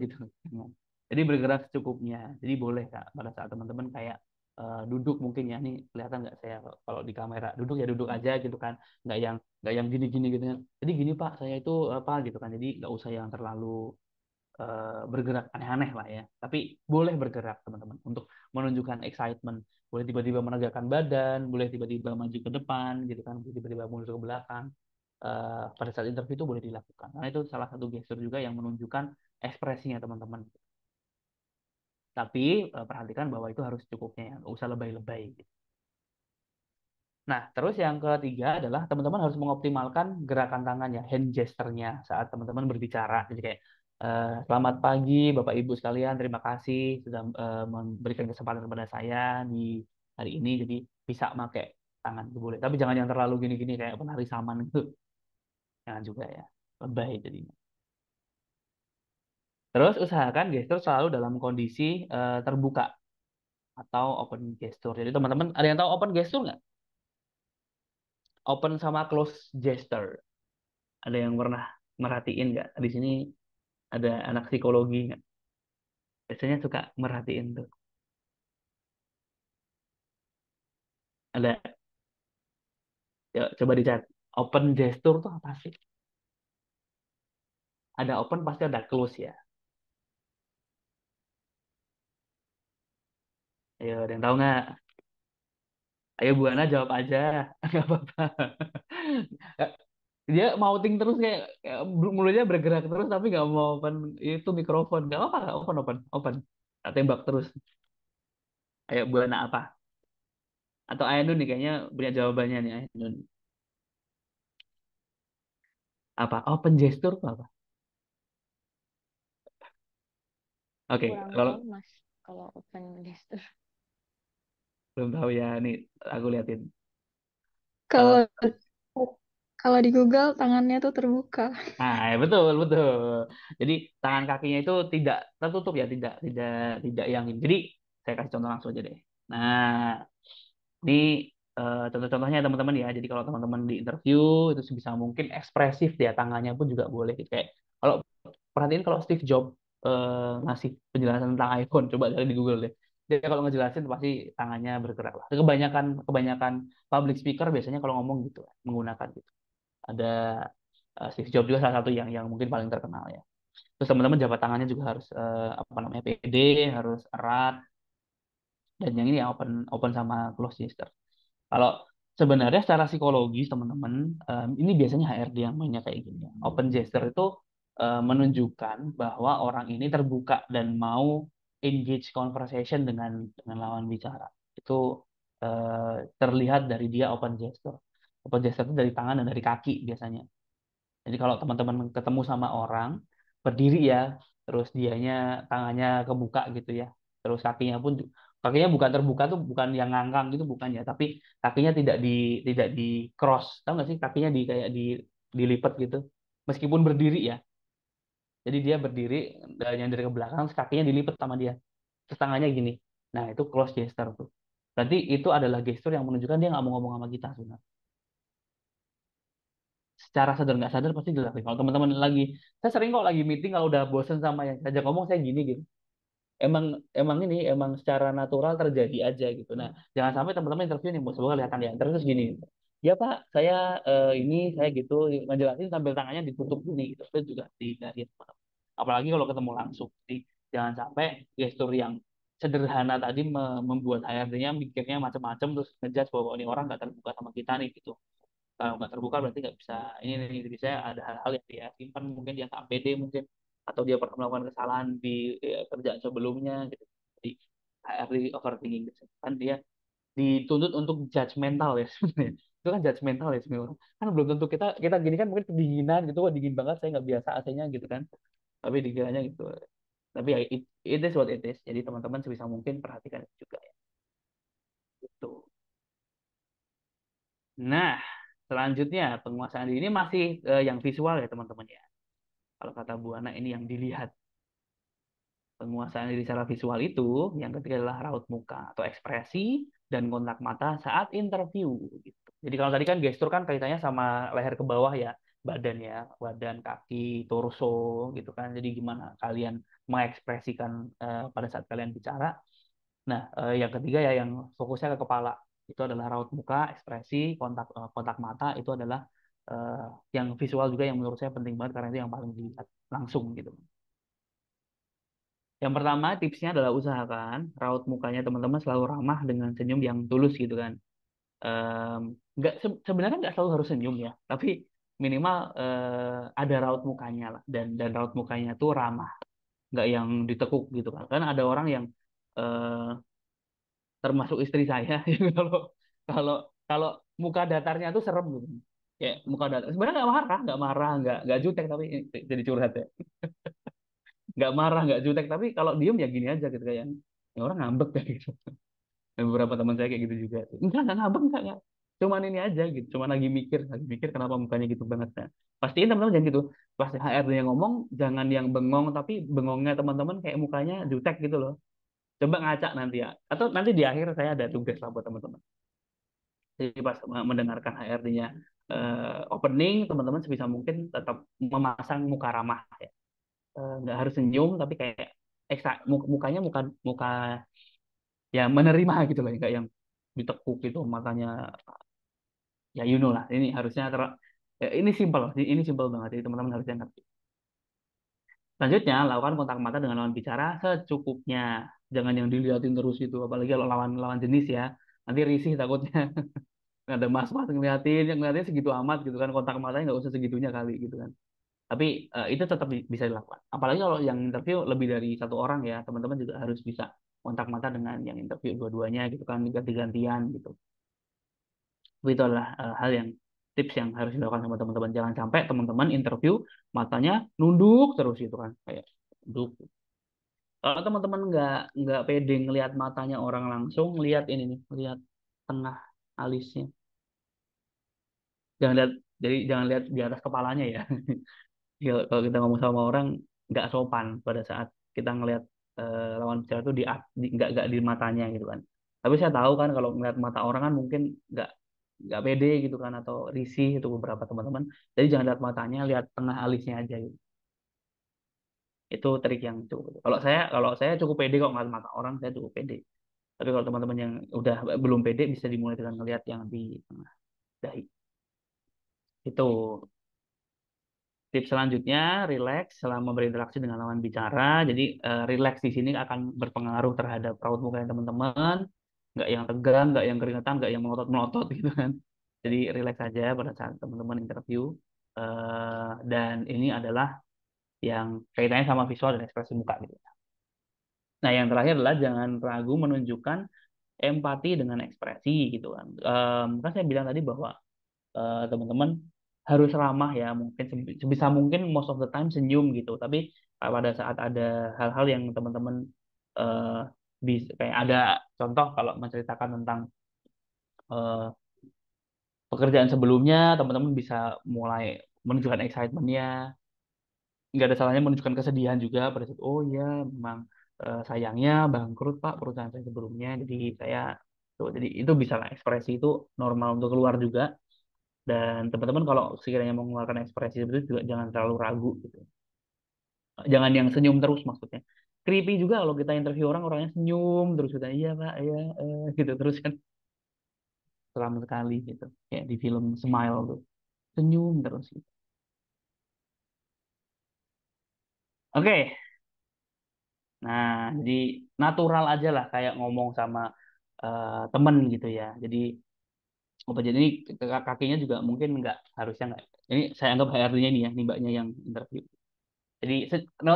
gitu. Jangan. Jadi bergerak secukupnya. Jadi boleh Kak pada saat teman-teman kayak duduk mungkin ya, nih kelihatan nggak saya kalau di kamera duduk ya duduk aja gitu kan, nggak yang gini-gini gitu kan. Jadi gini Pak, saya itu apa gitu kan. Jadi nggak usah yang terlalu bergerak aneh-aneh lah ya. Tapi boleh bergerak teman-teman untuk menunjukkan excitement. Boleh tiba-tiba menegakkan badan, boleh tiba-tiba maju ke depan gitu kan, boleh tiba-tiba mundur ke belakang. Pada saat interview itu boleh dilakukan. Karena itu salah satu gestur juga yang menunjukkan ekspresinya teman-teman. Tapi perhatikan bahwa itu harus cukupnya ya, nggak usah lebay-lebay gitu. Nah, terus yang ketiga adalah teman-teman harus mengoptimalkan gerakan tangannya, hand gesture-nya saat teman-teman berbicara. Jadi kayak selamat pagi Bapak Ibu sekalian, terima kasih sudah memberikan kesempatan kepada saya di hari ini. Jadi bisa pakai tangan itu boleh. Tapi jangan yang terlalu gini-gini kayak penari saman itu. Jangan juga ya. Lebay jadinya. Terus usahakan gestur selalu dalam kondisi terbuka atau open gesture. Jadi teman-teman ada yang tahu open gesture nggak? Open sama close gesture. Ada yang pernah merhatiin nggak? Di sini ada anak psikologi nggak? Biasanya suka merhatiin tuh. Ada, ya, coba dicat. Open gesture tuh apa sih? Ada open pasti ada close ya. Ayo, ada yang tahu nggak? Ayo Bu Ana jawab aja. Nggak apa-apa. Dia mouting terus kayak mulutnya bergerak terus tapi nggak mau open itu mikrofon. Nggak apa-apa, open, open, open. Tak tembak terus. Kayak buana apa? Atau Ainun nih kayaknya punya jawabannya nih Ainun. Apa? Open gesture itu apa? Oke, Kurang kalau tahu Mas kalau open gesture. belum tahu ya, nih aku liatin. Kalau Kalau kalau di Google tangannya tuh terbuka. ya betul betul. Jadi tangan kakinya itu tidak tertutup ya, tidak yang ini. Jadi saya kasih contoh langsung aja deh. Nah, ini contoh-contohnya teman-teman ya. Jadi kalau teman-teman di interview itu sebisa mungkin ekspresif ya, tangannya pun juga boleh gitu. Kayak kalau perhatiin kalau Steve Jobs ngasih penjelasan tentang iPhone, coba cari di Google deh. Dia kalau ngejelasin pasti tangannya bergerak lah. Kebanyakan kebanyakan public speaker biasanya kalau ngomong gitu menggunakan gitu. Ada Steve Jobs juga salah satu yang mungkin paling terkenal ya. Terus teman-teman jabat tangannya juga harus apa namanya pede, harus erat, dan yang ini yang open open sama close gesture. Kalau sebenarnya secara psikologis teman-teman, ini biasanya HRD yang mainnya kayak gini. Open gesture itu menunjukkan bahwa orang ini terbuka dan mau engage conversation dengan lawan bicara. Itu terlihat dari dia open gesture. Open gesture itu dari tangan dan dari kaki biasanya. Jadi kalau teman-teman ketemu sama orang berdiri ya, terus dianya tangannya kebuka gitu ya, terus kakinya bukan terbuka tuh bukan yang ngangkang gitu bukan ya, tapi kakinya tidak di cross, tahu nggak sih kakinya kayak dilipat gitu, meskipun berdiri ya. Jadi dia berdiri dan yang dari ke belakang, terus kakinya dilipat sama dia, terus tangannya gini. Nah itu close gesture tuh. Berarti itu adalah gesture yang menunjukkan dia nggak mau ngomong sama kita sebenarnya. Secara sadar nggak sadar pasti dilakuin. Kalau teman-teman lagi, saya sering kok lagi meeting kalau udah bosen sama yang saya ajak ngomong saya gini gitu. Emang emang ini emang secara natural terjadi aja gitu. Nah, jangan sampai teman-teman interview nih, bos semoga kelihatan ya. Terus gini, ya Pak, saya ini saya gitu ngejelasin sambil tangannya ditutup gini gitu. Itu juga dihindari. Apalagi kalau ketemu langsung. Jadi jangan sampai gestur yang sederhana tadi membuat HRD-nya mikirnya macam-macam terus ngejudge bahwa ini orang nggak terbuka sama kita nih gitu. Kalau nggak terbuka berarti nggak bisa ini nih, bisa ada hal-hal yang dia simpan, mungkin dia nggak pede mungkin, atau dia pernah melakukan kesalahan di kerjaan sebelumnya gitu. Jadi HRD overthinking gitu. Kan dia dituntut untuk judgmental ya sebenarnya. Itu kan judgmental ya sebenarnya orang. Kan belum tentu kita kita gini kan mungkin kedinginan gitu, wah dingin banget saya nggak biasa AC-nya gitu kan, tapi dikiranya gitu. Tapi ya it is what it is, jadi teman-teman sebisa mungkin perhatikan itu juga ya gitu. Nah, selanjutnya penguasaan diri ini masih yang visual ya teman-teman ya. Kalau kata Bu Ana ini yang dilihat. Penguasaan diri secara visual itu yang ketiga adalah raut muka atau ekspresi dan kontak mata saat interview gitu. Jadi kalau tadi kan gestur kan kaitannya sama leher ke bawah ya, badan ya, badan, kaki, torso gitu kan. Jadi gimana kalian mengekspresikan pada saat kalian bicara. Nah, yang ketiga ya yang fokusnya ke kepala. Itu adalah raut muka, ekspresi, kontak mata itu adalah eh, yang visual juga yang menurut saya penting banget karena itu yang paling dilihat langsung gitu. Yang pertama tipsnya adalah usahakan raut mukanya teman-teman selalu ramah dengan senyum yang tulus gitu kan. Em, sebenarnya nggak selalu harus senyum ya, tapi minimal ada raut mukanya lah, dan raut mukanya tuh ramah, nggak yang ditekuk gitu kan. Karena ada orang yang eh, termasuk istri saya kalau kalau kalau muka datarnya tuh serem gitu. Kayak muka datar sebenarnya nggak marah, nggak jutek, tapi jadi curhat ya. Nggak marah, nggak jutek, tapi kalau diem ya gini aja gitu kayak yang orang ngambek kayak gitu. Dan beberapa teman saya kayak gitu juga. Enggak ngambek, enggak. Cuman ini aja gitu, cuman lagi mikir kenapa mukanya gitu banget. Nah, pastiin teman-teman jangan gitu. Pas HRD yang ngomong, jangan yang bengong, tapi bengongnya teman-teman kayak mukanya jutek gitu loh. Coba ngacak nanti ya. Atau nanti di akhir saya ada tugas lah buat teman-teman. Jadi pas mendengarkan HRD-nya opening, teman-teman sebisa mungkin tetap memasang muka ramah ya. Nggak harus senyum, tapi kayak mukanya muka muka ya menerima gitu loh, kayak yang ditekuk gitu matanya, ya you know lah, ini harusnya ya, ini simpel banget, jadi teman-teman harusnya ngerti. Selanjutnya lakukan kontak mata dengan lawan bicara secukupnya, jangan yang dilihatin terus itu, apalagi kalau lawan lawan jenis ya, nanti risih takutnya. Ada mas-mas ngeliatin segitu amat gitu kan, kontak matanya nggak usah segitunya kali gitu kan. Tapi itu tetap bisa dilakukan, apalagi kalau yang interview lebih dari satu orang ya, teman-teman juga harus bisa kontak mata dengan yang interview dua-duanya gitu kan, ganti-gantian gitu. Itu adalah hal yang tips yang harus dilakukan sama teman-teman. Jangan sampai teman-teman interview matanya nunduk terus gitu kan, kayak nunduk. Kalau teman-teman nggak pede ngelihat matanya orang langsung, lihat ini nih, lihat tengah alisnya. Jangan lihat, jadi jangan lihat di atas kepalanya ya. Ya, kalau kita ngomong sama orang nggak sopan pada saat kita ngelihat lawan bicara itu nggak di matanya gitu kan. Tapi saya tahu kan kalau ngelihat mata orang kan mungkin nggak nggak pede gitu kan atau risih itu beberapa teman-teman. Jadi jangan lihat matanya, lihat tengah alisnya aja gitu. Itu trik yang cukup. Kalau saya cukup pede kok ngeliat mata orang, saya cukup pede. Tapi kalau teman-teman yang udah belum pede bisa dimulai dengan ngelihat yang di tengah dahi. Itu tips selanjutnya, relax selama berinteraksi dengan lawan bicara. Jadi relax di sini akan berpengaruh terhadap raut muka teman-teman. Nggak yang tegang, nggak yang keringetan, nggak yang melotot-melotot gitu kan. Jadi relax aja pada saat teman-teman interview. Dan ini adalah yang kaitannya sama visual dan ekspresi muka gitu. Nah, yang terakhir adalah jangan ragu menunjukkan empati dengan ekspresi gitu kan. Kan saya bilang tadi bahwa teman-teman harus ramah ya, mungkin sebisa mungkin most of the time senyum gitu. Tapi pada saat ada hal-hal yang teman-teman eh, bisa kayak ada contoh kalau menceritakan tentang eh, pekerjaan sebelumnya, teman-teman bisa mulai menunjukkan excitementnya. Nggak ada salahnya menunjukkan kesedihan juga pada saat oh ya memang sayangnya bangkrut Pak perusahaan saya sebelumnya, jadi saya tuh, jadi itu bisa lah, ekspresi itu normal untuk keluar juga. Dan teman-teman kalau sekiranya mau mengeluarkan ekspresi itu juga jangan terlalu ragu gitu. Jangan yang senyum terus maksudnya. Creepy juga kalau kita interview orang, orangnya senyum terus kita iya Pak, iya gitu terus kan seram sekali gitu. Kayak di film Smile tuh. Senyum terus gitu. Oke. Nah, jadi natural aja lah kayak ngomong sama temen gitu ya. Jadi apa jadi ini kakinya juga mungkin nggak harusnya nggak. Ini saya anggap HRD-nya ini ya, nih mbaknya yang interview. Jadi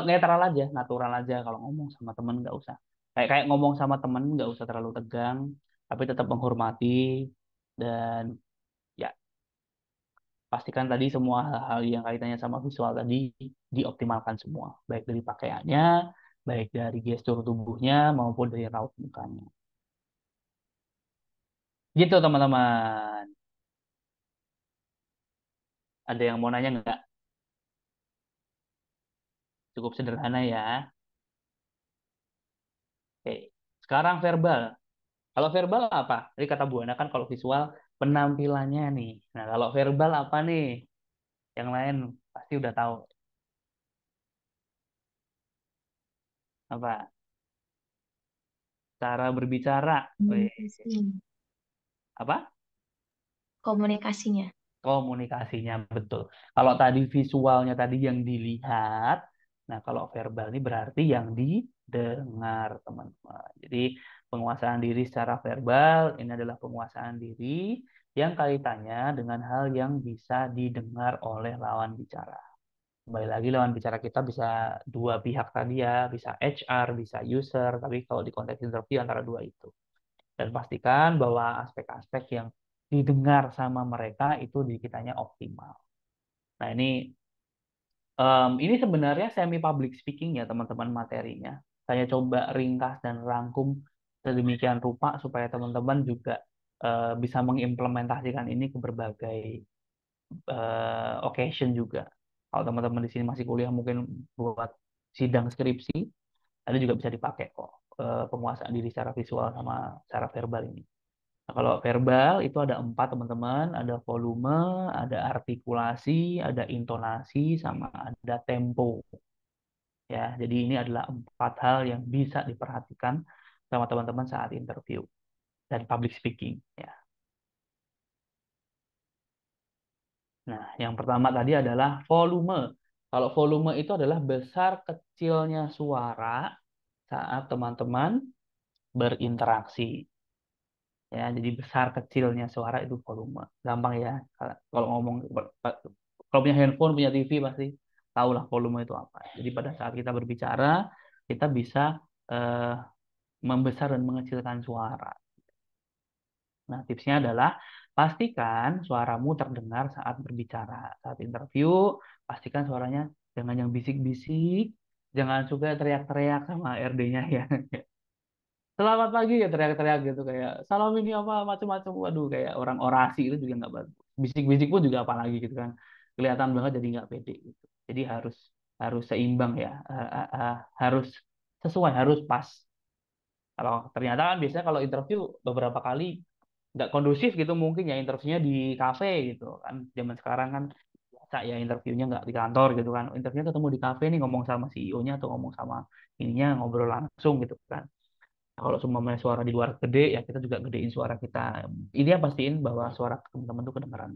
netral aja, natural aja kalau ngomong sama temen nggak usah. Kayak kayak ngomong sama temen nggak usah terlalu tegang, tapi tetap menghormati dan ya pastikan tadi semua hal-hal yang kaitannya sama visual tadi dioptimalkan semua, baik dari pakaiannya, baik dari gestur tubuhnya maupun dari raut mukanya. Gitu teman-teman. Ada yang mau nanya nggak? Cukup sederhana ya. Oke. Sekarang verbal. Kalau verbal apa? Jadi kata Buana kan kalau visual penampilannya nih. Nah, kalau verbal apa nih? Yang lain pasti udah tahu. Apa? Cara berbicara. Wih, Komunikasi. apa? Komunikasinya. Komunikasinya betul. Kalau tadi visualnya tadi yang dilihat, nah kalau verbal ini berarti yang didengar, teman-teman. Jadi penguasaan diri secara verbal ini adalah penguasaan diri yang kaitannya dengan hal yang bisa didengar oleh lawan bicara. Kembali lagi lawan bicara kita bisa dua pihak tadi ya, bisa HR, bisa user, tapi kalau di konteks interview antara dua itu. Dan pastikan bahwa aspek-aspek yang didengar sama mereka itu di kitanya optimal. Nah, ini sebenarnya semi public speaking ya teman-teman materinya. Saya coba ringkas dan rangkum sedemikian rupa supaya teman-teman juga bisa mengimplementasikan ini ke berbagai occasion juga. Kalau teman-teman di sini masih kuliah mungkin buat sidang skripsi, ada juga bisa dipakai kok penguasaan diri secara visual sama secara verbal ini. Nah, kalau verbal itu ada 4 teman-teman, ada volume, ada artikulasi, ada intonasi, sama ada tempo. Ya, jadi ini adalah 4 hal yang bisa diperhatikan sama teman-teman saat interview dan public speaking. Ya. Nah, yang pertama tadi adalah volume. Kalau volume itu adalah besar kecilnya suara saat teman-teman berinteraksi. Ya, jadi besar kecilnya suara itu volume. Gampang ya. Kalau ngomong kalau punya handphone, punya TV pasti tahulah volume itu apa. Jadi pada saat kita berbicara, kita bisa eh, membesar dan mengecilkan suara. Nah, tipsnya adalah pastikan suaramu terdengar saat berbicara. Saat interview, pastikan suaranya jangan yang bisik-bisik, jangan juga teriak-teriak sama RD-nya ya. Selamat pagi ya teriak-teriak gitu kayak salam ini apa macam-macam. Waduh, kayak orang orasi itu juga nggak bagus. Bisik-bisik pun juga apalagi gitu kan. Kelihatan banget jadi nggak pede gitu. Jadi harus harus seimbang ya. Harus sesuai, harus pas. Kalau ternyata kan biasanya kalau interview beberapa kali nggak kondusif gitu mungkin ya interviewnya di kafe gitu kan zaman sekarang kan biasa ya interviewnya nggak di kantor gitu kan interviewnya ketemu di kafe nih ngomong sama CEO-nya atau ngomong sama ininya ngobrol langsung gitu kan. Nah, kalau semua suara di luar gede ya kita juga gedein suara kita ini ya pastiin bahwa suara teman-teman tuh kedengaran.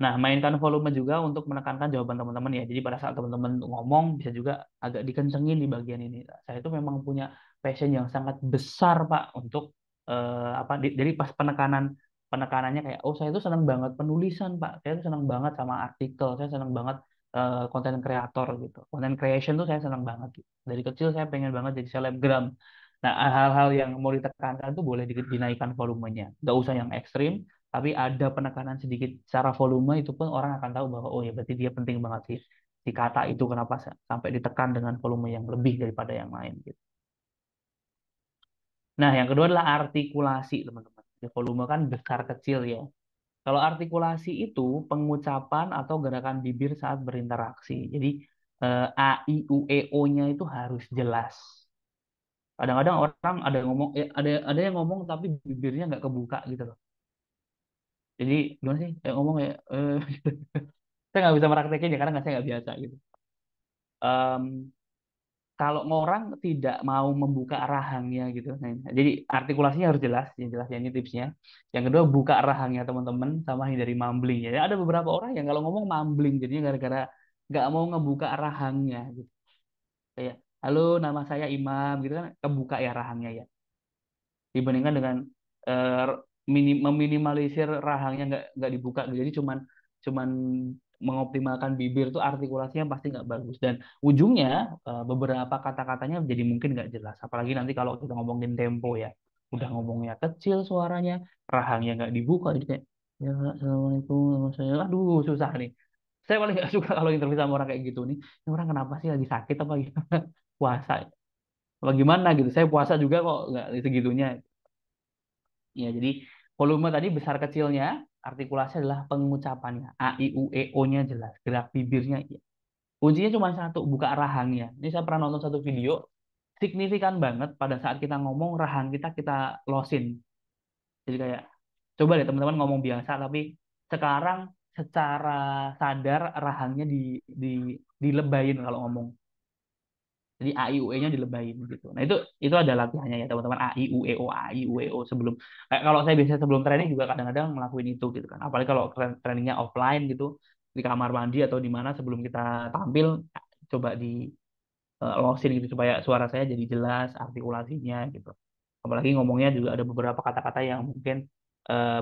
Nah, mainkan volume juga untuk menekankan jawaban teman-teman ya. Jadi pada saat teman-teman ngomong bisa juga agak dikencengin di bagian ini. Nah, saya itu memang punya passion yang sangat besar Pak untuk apa? Jadi pas penekanannya kayak oh saya itu senang banget penulisan Pak. Saya itu senang banget sama artikel. Saya senang banget konten kreator gitu. Konten creation tuh saya senang banget. Gitu. Dari kecil saya pengen banget jadi selebgram. Nah, hal-hal yang mau ditekankan tuh boleh dinaikkan volumenya. Nggak usah yang ekstrim, tapi ada penekanan sedikit secara volume itu pun orang akan tahu bahwa oh ya berarti dia penting banget sih si kata itu kenapa sampai ditekan dengan volume yang lebih daripada yang lain gitu. Nah, yang kedua adalah artikulasi, teman-teman. Jadi, volume kan besar kecil ya. Kalau artikulasi itu pengucapan atau gerakan bibir saat berinteraksi. Jadi A, I, U, E, O-nya itu harus jelas. Kadang-kadang orang ada yang ngomong, ada yang ngomong tapi bibirnya nggak kebuka gitu loh. Jadi gimana sih? Kayak ngomong ya, saya nggak bisa meraktekin ya karena saya nggak biasa gitu. Em, kalau orang tidak mau membuka rahangnya gitu, nah, jadi artikulasinya harus jelas, yang jelas ya, ini tipsnya. Yang kedua buka rahangnya teman-teman sama hindari mumbling. Ya ada beberapa orang yang kalau ngomong mumbling, jadinya gara-gara nggak mau ngebuka rahangnya gitu. Kayak halo nama saya Imam gitu kan kebuka ya rahangnya ya. Dibandingkan dengan eh, meminimalisir rahangnya nggak dibuka gitu. Jadi cuman cuman mengoptimalkan bibir tuh artikulasinya pasti nggak bagus dan ujungnya beberapa kata-katanya jadi mungkin nggak jelas apalagi nanti kalau kita ngomongin tempo ya udah ngomongnya kecil suaranya rahangnya nggak dibuka jadi kayak ya assalamualaikum nama saya aduh susah nih saya paling nggak suka kalau interview sama orang kayak gitu nih ini orang kenapa sih lagi sakit apa gitu puasa apa gimana gitu saya puasa juga kok nggak segitunya. Ya, jadi volume tadi besar kecilnya, artikulasi adalah pengucapannya. A, I, U, E, O-nya jelas. Gerak bibirnya iya. Kuncinya cuma satu, buka rahangnya. Ini saya pernah nonton satu video, signifikan banget pada saat kita ngomong, rahang kita losin. Jadi kayak, coba deh teman-teman ngomong biasa, tapi sekarang secara sadar rahangnya di dilebayin kalau ngomong. Jadi A I U E-nya dilebayin gitu. Nah, itu ada latihannya ya teman-teman A I U E O A I U E O sebelum kayak kalau saya biasanya sebelum training juga kadang-kadang ngelakuin itu gitu kan. Apalagi kalau trainingnya offline gitu di kamar mandi atau di mana sebelum kita tampil coba di losin gitu supaya suara saya jadi jelas artikulasinya gitu. Apalagi ngomongnya juga ada beberapa kata-kata yang mungkin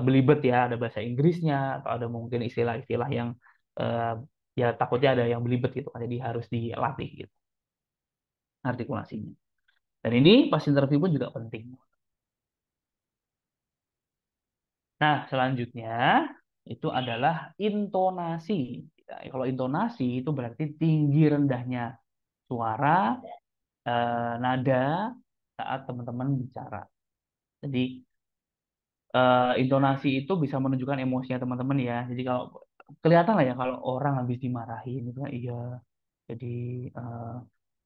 belibet ya, ada bahasa Inggrisnya atau ada mungkin istilah-istilah yang eh, ya takutnya ada yang belibet gitu kan. Jadi harus dilatih gitu artikulasinya. Dan ini pas interview pun juga penting. Nah, selanjutnya itu adalah intonasi. Ya, kalau intonasi itu berarti tinggi rendahnya suara, nada saat teman-teman bicara. Jadi intonasi itu bisa menunjukkan emosinya teman-teman ya. Jadi kalau kelihatan lah ya kalau orang habis dimarahin itu kan iya. Jadi eh,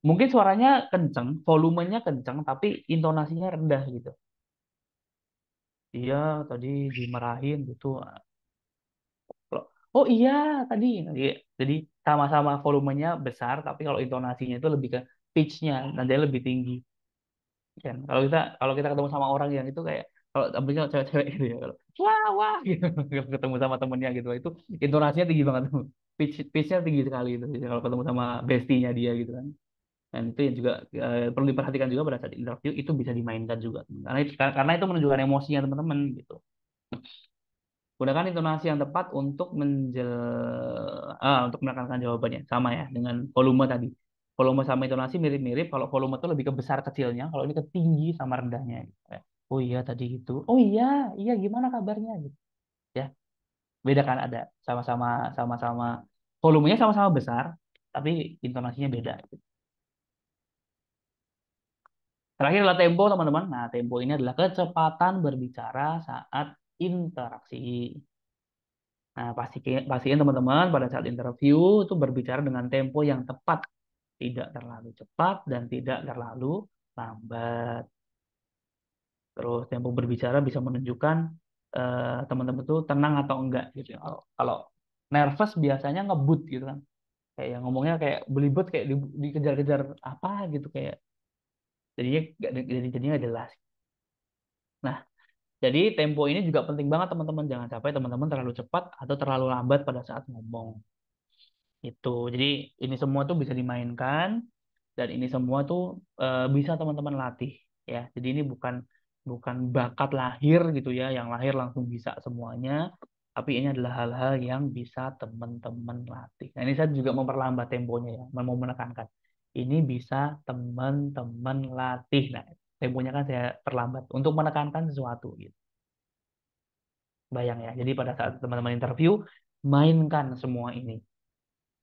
mungkin suaranya kenceng, volumenya kenceng, tapi intonasinya rendah gitu. Iya, tadi dimarahin gitu. Oh iya, tadi. Jadi sama-sama volumenya besar, tapi kalau intonasinya itu lebih ke pitch-nya, nanti lebih tinggi. Kan? Kalau kita ketemu sama orang yang itu kayak kalau tampilnya cewek-cewek gitu ya, kalau wah wah gitu, ketemu sama temennya gitu, itu intonasinya tinggi banget tuh. Pitch-nya tinggi sekali itu. Jadi kalau ketemu sama bestinya dia gitu kan. Dan itu yang juga perlu diperhatikan juga pada saat interview itu bisa dimainkan juga. Karena itu menunjukkan emosinya teman-teman gitu. Gunakan intonasi yang tepat untuk untuk menekankan jawabannya sama ya dengan volume tadi. Volume sama intonasi mirip-mirip. Kalau volume itu lebih ke besar kecilnya, kalau ini ke tinggi sama rendahnya. Gitu. Kayak, oh iya tadi itu. Oh iya, iya gimana kabarnya gitu. Ya, beda kan ada sama-sama volumenya sama-sama besar, tapi intonasinya beda. Terakhir adalah tempo, teman-teman. Nah, tempo ini adalah kecepatan berbicara saat interaksi. Nah, pastiin teman-teman pada saat interview itu berbicara dengan tempo yang tepat, tidak terlalu cepat dan tidak terlalu lambat. Terus tempo berbicara bisa menunjukkan teman-teman tuh tenang atau enggak gitu ya. Kalau nervous biasanya ngebut gitu kan. Kayak yang ngomongnya kayak belibet kayak dikejar-kejar apa gitu kayak jadinya jadinya nggak jelas. Nah, jadi tempo ini juga penting banget teman-teman. Jangan sampai teman-teman terlalu cepat atau terlalu lambat pada saat ngomong. Itu. Jadi ini semua tuh bisa dimainkan dan ini semua tuh bisa teman-teman latih ya. Jadi ini bukan bukan bakat lahir gitu ya, yang lahir langsung bisa semuanya. Tapi ini adalah hal-hal yang bisa teman-teman latih. Nah, ini saya juga memperlambat temponya ya, mau menekankan. Ini bisa teman-teman latih. Nah, temponya kan saya perlambat untuk menekankan sesuatu gitu. Bayang ya. Jadi pada saat teman-teman interview, mainkan semua ini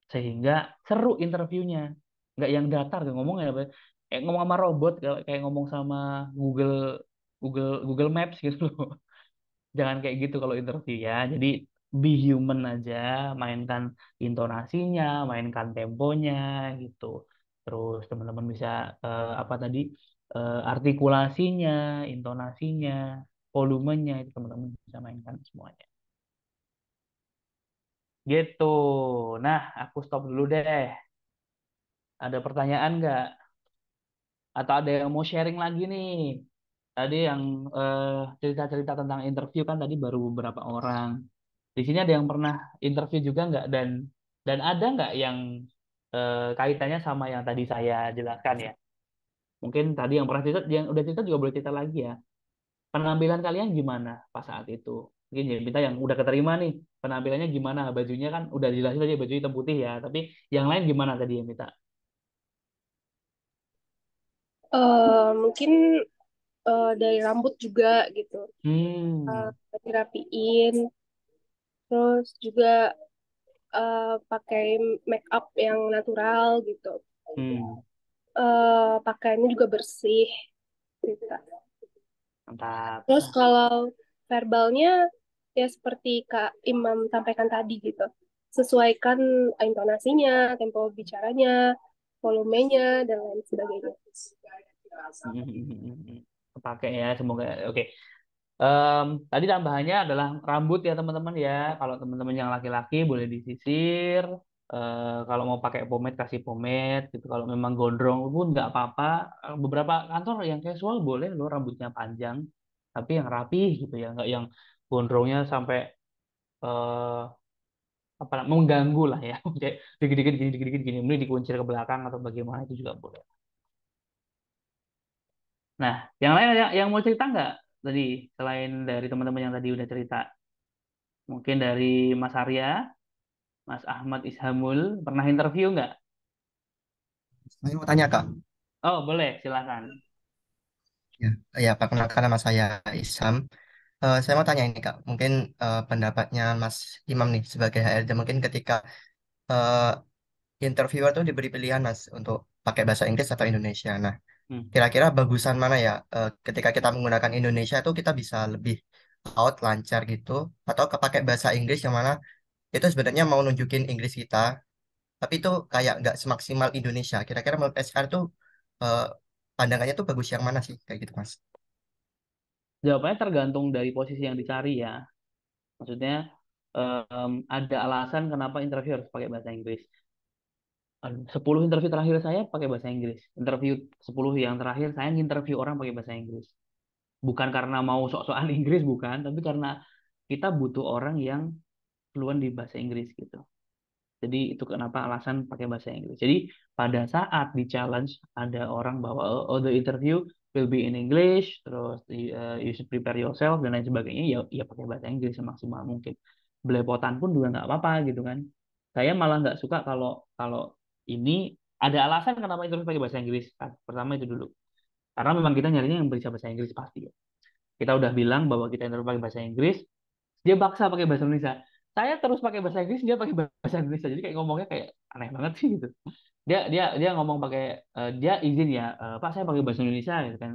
sehingga seru interviewnya. Nggak yang datar kayak ngomong ya, kayak ngomong sama robot, kayak ngomong sama Google Google Maps gitu loh. Jangan kayak gitu kalau interview ya. Jadi be human aja, mainkan intonasinya, mainkan temponya gitu. Terus teman-teman bisa apa tadi artikulasinya, intonasinya, volumenya itu teman-teman bisa mainkan semuanya. Gitu. Nah, aku stop dulu deh. Ada pertanyaan nggak? Atau ada yang mau sharing lagi nih? Tadi yang cerita-cerita tentang interview kan tadi baru beberapa orang. Di sini ada yang pernah interview juga nggak? Dan ada nggak yang kaitannya sama yang tadi saya jelaskan ya? Mungkin tadi yang pernah cerita, yang udah cerita juga boleh cerita lagi ya. Penampilan kalian gimana pas saat itu? Mungkin ya kita yang udah keterima nih, penampilannya gimana? Bajunya kan udah jelas tadi baju hitam putih ya. Tapi yang lain gimana tadi yang minta? Mungkin dari rambut juga gitu. Hmm, Dirapiin, terus juga pakai make up yang natural gitu. hmm, Pakaiannya juga bersih gitu. mantap. Terus Nah, kalau verbalnya ya seperti Kak Imam sampaikan tadi gitu. Sesuaikan intonasinya, tempo bicaranya, volumenya, dan lain sebagainya. kepake ya semoga. Oke. Tadi tambahannya adalah rambut ya teman-teman ya. Kalau teman-teman yang laki-laki boleh disisir. Kalau mau pakai pomade kasih pomade gitu. Kalau memang gondrong pun nggak apa-apa. Beberapa kantor yang casual boleh loh rambutnya panjang, tapi yang rapi gitu ya, nggak yang gondrongnya sampai eh, apa mengganggu lah ya. Kayak dikit-dikit gini, dikit-dikit gini, mending dikuncir ke belakang atau bagaimana itu juga boleh. Nah, yang lain yang mau cerita nggak tadi selain dari teman-teman yang tadi udah cerita? Mungkin dari Mas Arya, Mas Ahmad Ishamul, pernah interview nggak? Saya mau tanya Kak, Oh, boleh, silakan. ya, ya perkenalkan nama saya Isham. Saya mau tanya ini Kak, mungkin pendapatnya Mas Imam nih sebagai HRD mungkin ketika eh, interviewer tuh diberi pilihan Mas untuk pakai bahasa Inggris atau Indonesia. Nah, Hmm. kira-kira bagusan mana ya ketika kita menggunakan Indonesia itu kita bisa lebih out lancar gitu, atau kepakai bahasa Inggris yang mana itu sebenarnya mau nunjukin Inggris kita, tapi itu kayak nggak semaksimal Indonesia. Kira-kira menurut SR tuh eh, pandangannya tuh bagus yang mana sih kayak gitu Mas? Jawabannya tergantung dari posisi yang dicari ya. Maksudnya ada alasan kenapa interview harus pakai bahasa Inggris. 10 interview terakhir saya pakai bahasa Inggris. Interview 10 yang terakhir saya interview orang pakai bahasa Inggris. Bukan karena mau sok-sokan Inggris, bukan, tapi karena kita butuh orang yang fluent di bahasa Inggris gitu. Jadi itu kenapa alasan pakai bahasa Inggris. Jadi pada saat di challenge ada orang bahwa oh, the interview will be in English, terus you should prepare yourself dan lain sebagainya, ya ya pakai bahasa Inggris semaksimal mungkin. Belepotan pun juga nggak apa-apa gitu kan. Saya malah nggak suka kalau kalau ini Ada alasan kenapa interview pakai bahasa Inggris kan? Pertama itu dulu. Karena memang kita nyarinya yang bisa bahasa Inggris pasti ya. Kita udah bilang bahwa kita interview pakai bahasa Inggris, dia paksa pakai bahasa Indonesia. Saya terus pakai bahasa Inggris, dia pakai bahasa Indonesia. Jadi kayak ngomongnya kayak aneh banget sih gitu. Dia ngomong pakai dia izin ya, Pak saya pakai bahasa Indonesia gitu kan.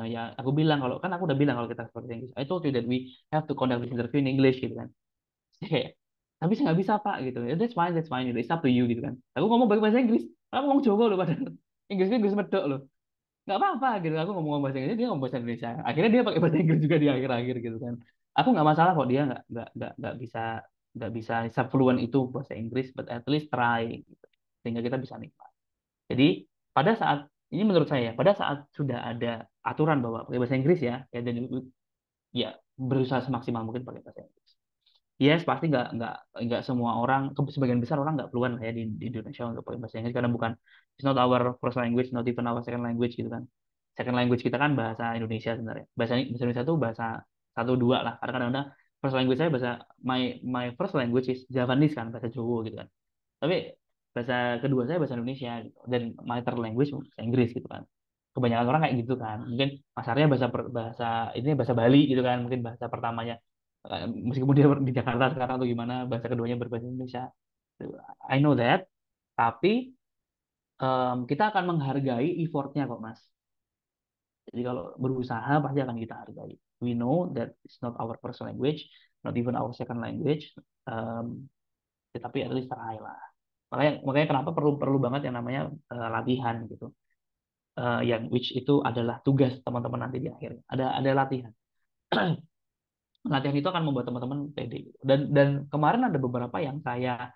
Ya aku bilang kalau kan aku udah bilang kalau kita pakai bahasa Inggris. I told you that we have to conduct this interview in English gitu kan. Kayak, tapi saya nggak bisa Pak gitu. Ya, that's fine, it's up to you gitu kan. Aku ngomong pakai bahasa Inggris, aku ngomong Jawa loh padahal. Inggris medok loh. Nggak apa-apa gitu. Aku ngomong bahasa Inggris, dia ngomong bahasa Indonesia. Akhirnya dia pakai bahasa Inggris juga di akhir-akhir gitu kan. Aku nggak masalah kok dia nggak bisa fluent itu bahasa Inggris, but at least try gitu. Sehingga kita bisa nikmat. Jadi pada saat ini menurut saya, pada saat sudah ada aturan bahwa pakai bahasa Inggris ya dan ya berusaha semaksimal mungkin pakai bahasa Inggris. Yes, pasti nggak semua orang, sebagian besar orang nggak fluent lah ya di Indonesia untuk pakai bahasa Inggris karena bukan it's not our first language, not even our second language gitu kan. Second language kita kan bahasa Indonesia sebenarnya. Bahasa Indonesia itu bahasa satu dua lah. Karena kadang-kadang first language saya bahasa my first language is Javanese kan, bahasa Jawa gitu kan. Tapi bahasa kedua saya bahasa Indonesia gitu. Dan my third language bahasa Inggris gitu kan. Kebanyakan orang kayak gitu kan. Mungkin pasarnya bahasa ini bahasa Bali gitu kan, mungkin bahasa pertamanya. Meskipun dia di Jakarta sekarang atau gimana, bahasa keduanya berbahasa Indonesia. I know that, tapi kita akan menghargai effortnya kok Mas. Jadi kalau berusaha pasti akan kita hargai. We know that it's not our first language, not even our second language, um, tetapi at least try lah. Makanya kenapa perlu perlu banget yang namanya latihan gitu. Yang which itu adalah tugas teman-teman nanti di akhir. Ada latihan. Latihan itu akan membuat teman-teman pede gitu. Dan kemarin ada beberapa yang saya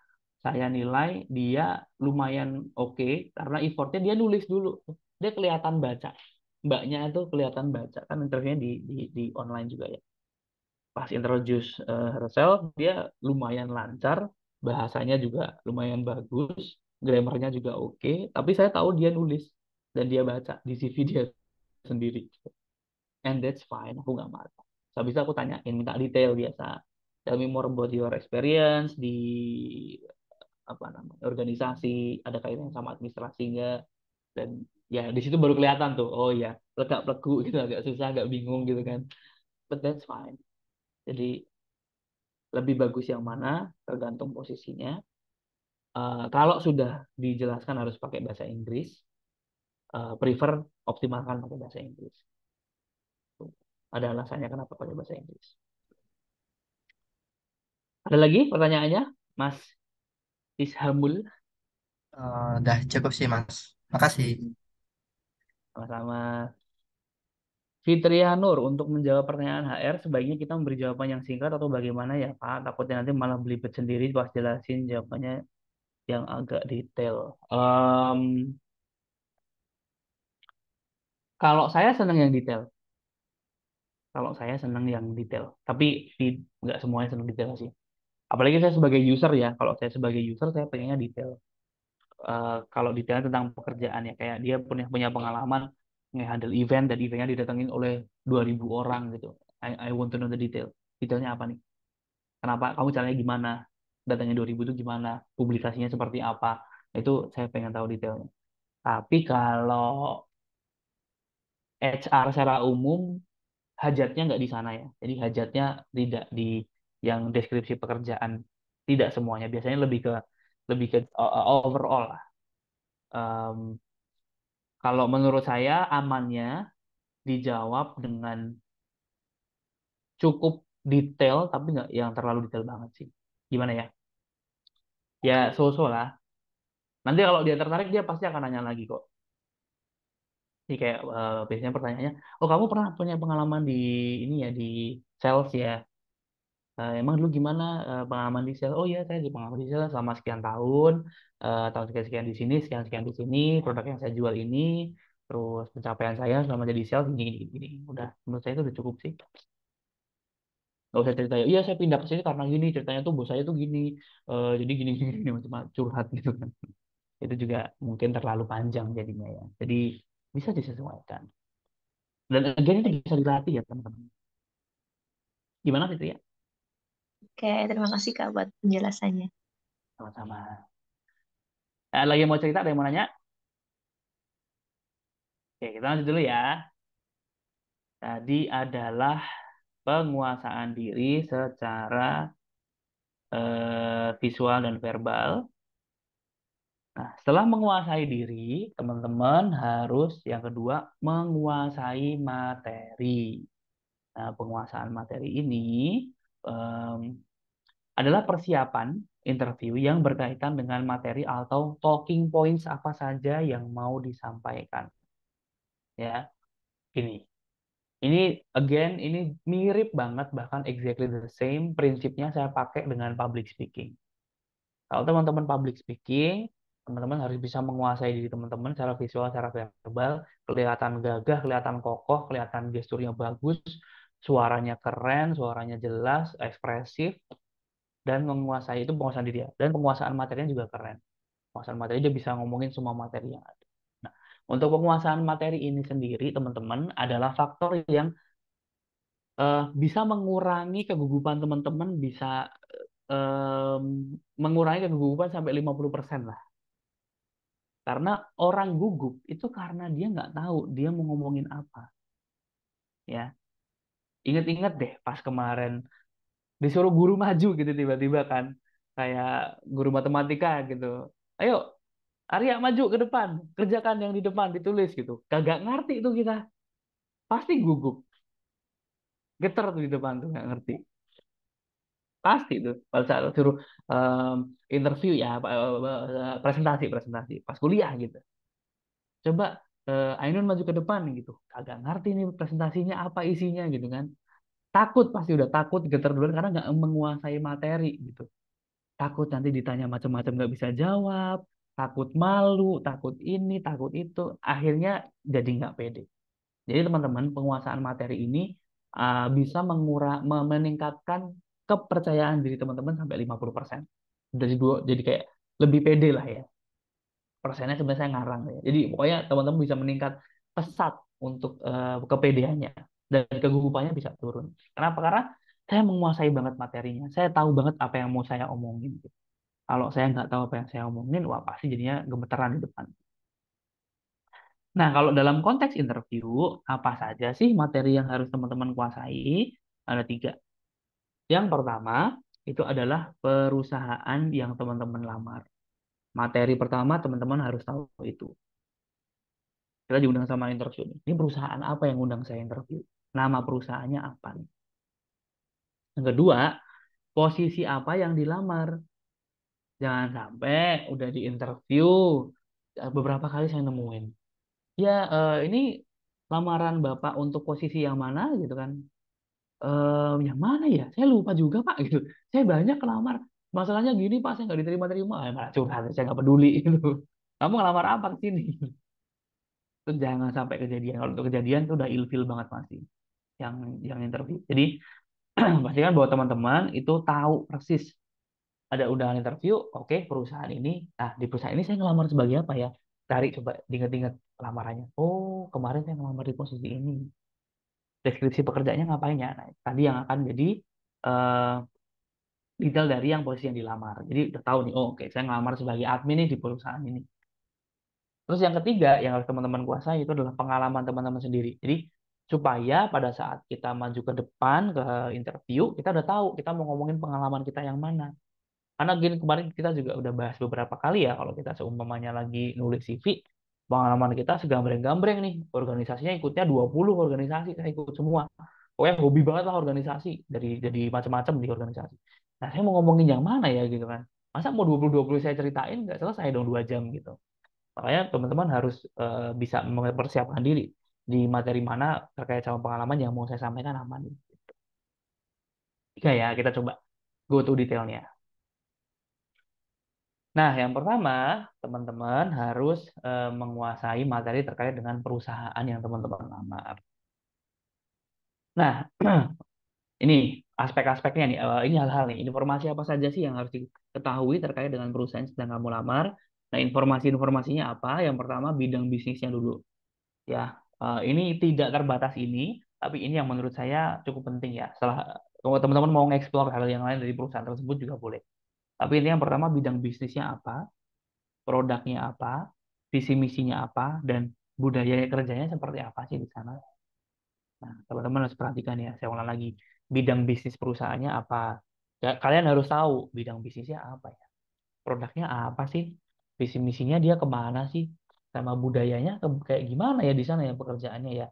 nilai dia lumayan oke karena effortnya dia nulis dulu. Dia kelihatan baca. Mbaknya itu kelihatan baca kan interviewnya di online juga ya. Pas introduce herself dia lumayan lancar, bahasanya juga lumayan bagus, grammarnya juga oke, tapi saya tahu dia nulis dan dia baca di CV dia sendiri. And that's fine, aku nggak marah. Habis itu aku tanyain, minta detail biasa. Tell me more about your experience di apa namanya organisasi, ada kaitannya sama administrasi nggak? Dan ya di situ baru kelihatan tuh, oh ya letak plegu gitu agak susah, agak bingung gitu kan. But that's fine. Jadi lebih bagus yang mana tergantung posisinya. Kalau sudah dijelaskan harus pakai bahasa Inggris, prefer optimalkan pakai bahasa Inggris. Tuh. Ada alasannya kenapa pakai bahasa Inggris. Ada lagi pertanyaannya, Mas Ishamul? Udah cukup sih Mas. Makasih. Sama-sama. Fitria Nur, untuk menjawab pertanyaan HR, sebaiknya kita memberi jawaban yang singkat atau bagaimana ya Pak? Takutnya nanti malah belibet sendiri pas jelasin jawabannya yang agak detail. Kalau saya senang yang detail. Kalau saya senang yang detail. Tapi nggak semuanya senang detail sih. Apalagi saya sebagai user ya. Kalau saya sebagai user, saya pengennya detail. Kalau detailnya tentang pekerjaan ya kayak dia punya pengalaman nge-handle event dan eventnya didatengin oleh 2.000 orang gitu. I want to know the detail. Detailnya apa nih? Kenapa? Kamu caranya gimana? Datangnya 2.000 itu gimana? Publikasinya seperti apa? Itu saya pengen tahu detailnya. Tapi kalau HR secara umum hajatnya nggak di sana ya. Jadi hajatnya tidak di yang deskripsi pekerjaan. Tidak semuanya. Biasanya lebih ke overall lah. Em, Kalau menurut saya amannya dijawab dengan cukup detail, tapi nggak yang terlalu detail banget sih. Gimana ya? Ya so-so lah. Nanti kalau dia tertarik, dia pasti akan nanya lagi kok. Jadi kayak biasanya pertanyaannya, oh kamu pernah punya pengalaman di ini ya, di sales ya? Emang dulu gimana pengalaman di sales? Oh iya, saya di pengalaman di sales selama sekian tahun, tahun sekian-sekian di sini, sekian-sekian di sini, produk yang saya jual ini, terus pencapaian saya selama jadi sales gini, gini, gini. Udah, menurut saya itu udah cukup sih. Gak usah cerita, iya saya pindah ke sini karena gini, ceritanya tuh bos saya tuh gini, jadi gini, gini, gini, macam curhat gitu kan. Itu juga mungkin terlalu panjang jadinya ya. Jadi bisa disesuaikan. Dan again itu bisa dilatih ya teman-teman. Gimana Fitri ya? Oke, terima kasih Kak buat penjelasannya. Sama-sama. Lagi mau cerita, ada yang mau nanya? Oke, kita lanjut dulu ya. Tadi adalah penguasaan diri secara visual dan verbal. Nah, setelah menguasai diri, teman-teman harus yang kedua menguasai materi. Nah, penguasaan materi ini em, adalah persiapan interview yang berkaitan dengan materi atau talking points apa saja yang mau disampaikan. Ya, ini. Ini again, ini mirip banget, bahkan exactly the same prinsipnya saya pakai dengan public speaking. Kalau teman-teman public speaking, teman-teman harus bisa menguasai diri teman-teman secara visual, secara verbal, kelihatan gagah, kelihatan kokoh, kelihatan gesturnya bagus, suaranya keren, suaranya jelas, ekspresif, dan menguasai itu penguasaan diri ya. Dan penguasaan materinya juga keren. Penguasaan materi dia bisa ngomongin semua materi yang ada. Nah, untuk penguasaan materi ini sendiri, teman-teman, adalah faktor yang bisa mengurangi kegugupan teman-teman, bisa em, mengurangi kegugupan sampai 50% lah. Karena orang gugup itu karena dia nggak tahu dia mau ngomongin apa. Ya, ingat-ingat deh pas kemarin disuruh guru maju gitu tiba-tiba kan, kayak guru matematika gitu. Ayo, Arya maju ke depan, kerjakan yang di depan ditulis gitu. Kagak ngerti itu kita, pasti gugup, geter tuh di depan tuh nggak ngerti. Pasti tuh pada saat suruh em, interview ya, presentasi presentasi pas kuliah gitu. Coba Ainun maju ke depan gitu, kagak ngerti nih presentasinya apa isinya gitu kan. Takut, pasti udah takut, getar duluan karena nggak menguasai materi gitu. Takut nanti ditanya macam-macam nggak bisa jawab, takut malu, takut ini, takut itu, akhirnya jadi nggak pede. Jadi teman-teman, penguasaan materi ini bisa meningkatkan kepercayaan diri teman-teman sampai 50%. Jadi kayak lebih pede lah ya. Persennya sebenarnya saya ngarang ya. Jadi pokoknya teman-teman bisa meningkat pesat untuk kepedeannya, dan kegugupannya bisa turun. Kenapa? Karena saya menguasai banget materinya. Saya tahu banget apa yang mau saya omongin. Kalau saya nggak tahu apa yang saya omongin, wah pasti jadinya gemeteran di depan. Nah, kalau dalam konteks interview, apa saja sih materi yang harus teman-teman kuasai? Ada tiga. Yang pertama, itu adalah perusahaan yang teman-teman lamar. Materi pertama, teman-teman harus tahu itu. Kita diundang sama interview nih. Ini perusahaan apa yang undang saya interview? Nama perusahaannya apa nih? Yang kedua, posisi apa yang dilamar? Jangan sampai udah di interview, beberapa kali saya nemuin. Ya, ini lamaran Bapak untuk posisi yang mana gitu kan? Yang mana ya? Saya lupa juga Pak gitu. Saya banyak kelamar. Masalahnya gini Pak, saya nggak diterima-terima. Malah curhat, saya nggak peduli gitu. Kamu ngelamar apa ke sini? Itu jangan sampai kejadian. Kalau untuk kejadian itu udah ilfil banget masih yang interview. Jadi pastikan bahwa teman-teman itu tahu persis ada undangan interview, oke, perusahaan ini. Nah, di perusahaan ini saya ngelamar sebagai apa ya? Cari coba diingat-ingat lamarannya. Oh, kemarin saya ngelamar di posisi ini. Deskripsi pekerjaannya ngapain ya? Nah, tadi yang akan jadi eh, detail dari yang posisi yang dilamar. Jadi udah tahu nih, oh oke, saya ngelamar sebagai admin nih di perusahaan ini. Terus yang ketiga yang harus teman-teman kuasai itu adalah pengalaman teman-teman sendiri. Jadi supaya pada saat kita maju ke depan ke interview, kita udah tahu kita mau ngomongin pengalaman kita yang mana. Karena gini kemarin kita juga udah bahas beberapa kali ya, kalau kita seumpamanya lagi nulis CV, pengalaman kita segambreng-gambreng nih. Organisasinya ikutnya 20 organisasi, saya ikut semua. Pokoknya hobi banget lah organisasi, dari jadi macam-macam di organisasi. Nah, saya mau ngomongin yang mana ya gitu kan. Masa mau 20-20 saya ceritain, nggak selesai dong 2 jam gitu. Makanya teman-teman harus bisa mempersiapkan diri di materi mana terkait sama pengalaman yang mau saya sampaikan aman. Tiga ya, kita coba go to detailnya. Nah, yang pertama, teman-teman harus menguasai materi terkait dengan perusahaan yang teman-teman lamar. Nah, ini aspek-aspeknya nih, ini hal-hal nih, informasi apa saja sih yang harus diketahui terkait dengan perusahaan yang sedang kamu lamar. Nah, informasi-informasinya apa? Yang pertama, bidang bisnisnya dulu. Ya, ini tidak terbatas ini, tapi ini yang menurut saya cukup penting ya. Setelah kalau teman-teman mau nge-explore hal yang lain dari perusahaan tersebut juga boleh. Tapi ini yang pertama, bidang bisnisnya apa, produknya apa, visi misinya apa, dan budaya kerjanya seperti apa sih di sana. Nah, teman-teman harus perhatikan ya, saya ulang lagi, bidang bisnis perusahaannya apa. Ya, kalian harus tahu bidang bisnisnya apa ya. Produknya apa sih? Visi misinya dia kemana sih? Sama budayanya kayak gimana ya di sana ya pekerjaannya ya.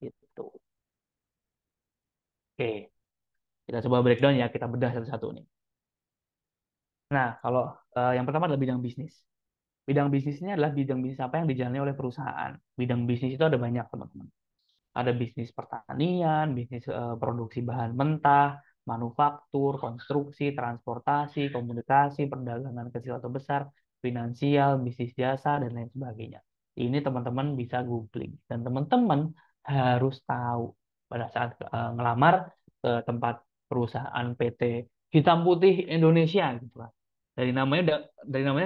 Gitu. Oke, kita coba breakdown ya, kita bedah satu-satu nih. Nah, kalau yang pertama adalah bidang bisnis. Bidang bisnisnya adalah bidang bisnis apa yang dijalani oleh perusahaan. Bidang bisnis itu ada banyak, teman-teman. Ada bisnis pertanian, bisnis produksi bahan mentah, manufaktur, konstruksi, transportasi, komunikasi, perdagangan kecil atau besar, finansial, bisnis jasa, dan lain sebagainya. Ini teman-teman bisa googling. Dan teman-teman harus tahu pada saat ngelamar ke tempat perusahaan PT Hitam Putih Indonesia gitu kan. Dari namanya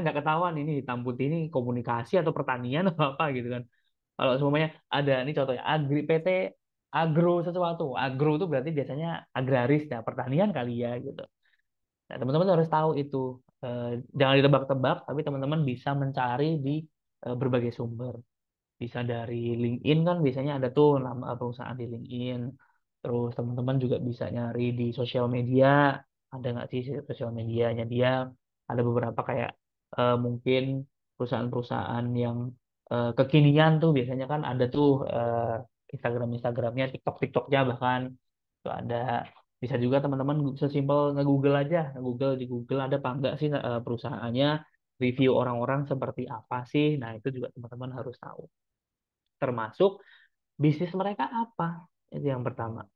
nggak ketahuan ini hitam putih ini komunikasi atau pertanian atau apa gitu kan. Kalau semuanya ada, ini contohnya PT Agro sesuatu. Agro itu berarti biasanya agraris ya, pertanian kali ya gitu. Nah, teman-teman harus tahu itu. Eh, jangan ditebak-tebak, tapi teman-teman bisa mencari di berbagai sumber. Bisa dari LinkedIn kan biasanya ada tuh nama perusahaan di LinkedIn. Terus teman-teman juga bisa nyari di sosial media. Ada nggak sih sosial medianya dia? Ada beberapa kayak mungkin perusahaan-perusahaan yang kekinian tuh biasanya kan ada tuh Instagramnya, TikToknya bahkan itu ada. Bisa juga teman-teman sesimpel nge-Google aja, nge-Google di Google ada apa enggak sih perusahaannya, review orang-orang seperti apa sih. Nah, itu juga teman-teman harus tahu. Termasuk bisnis mereka apa. Itu yang pertama.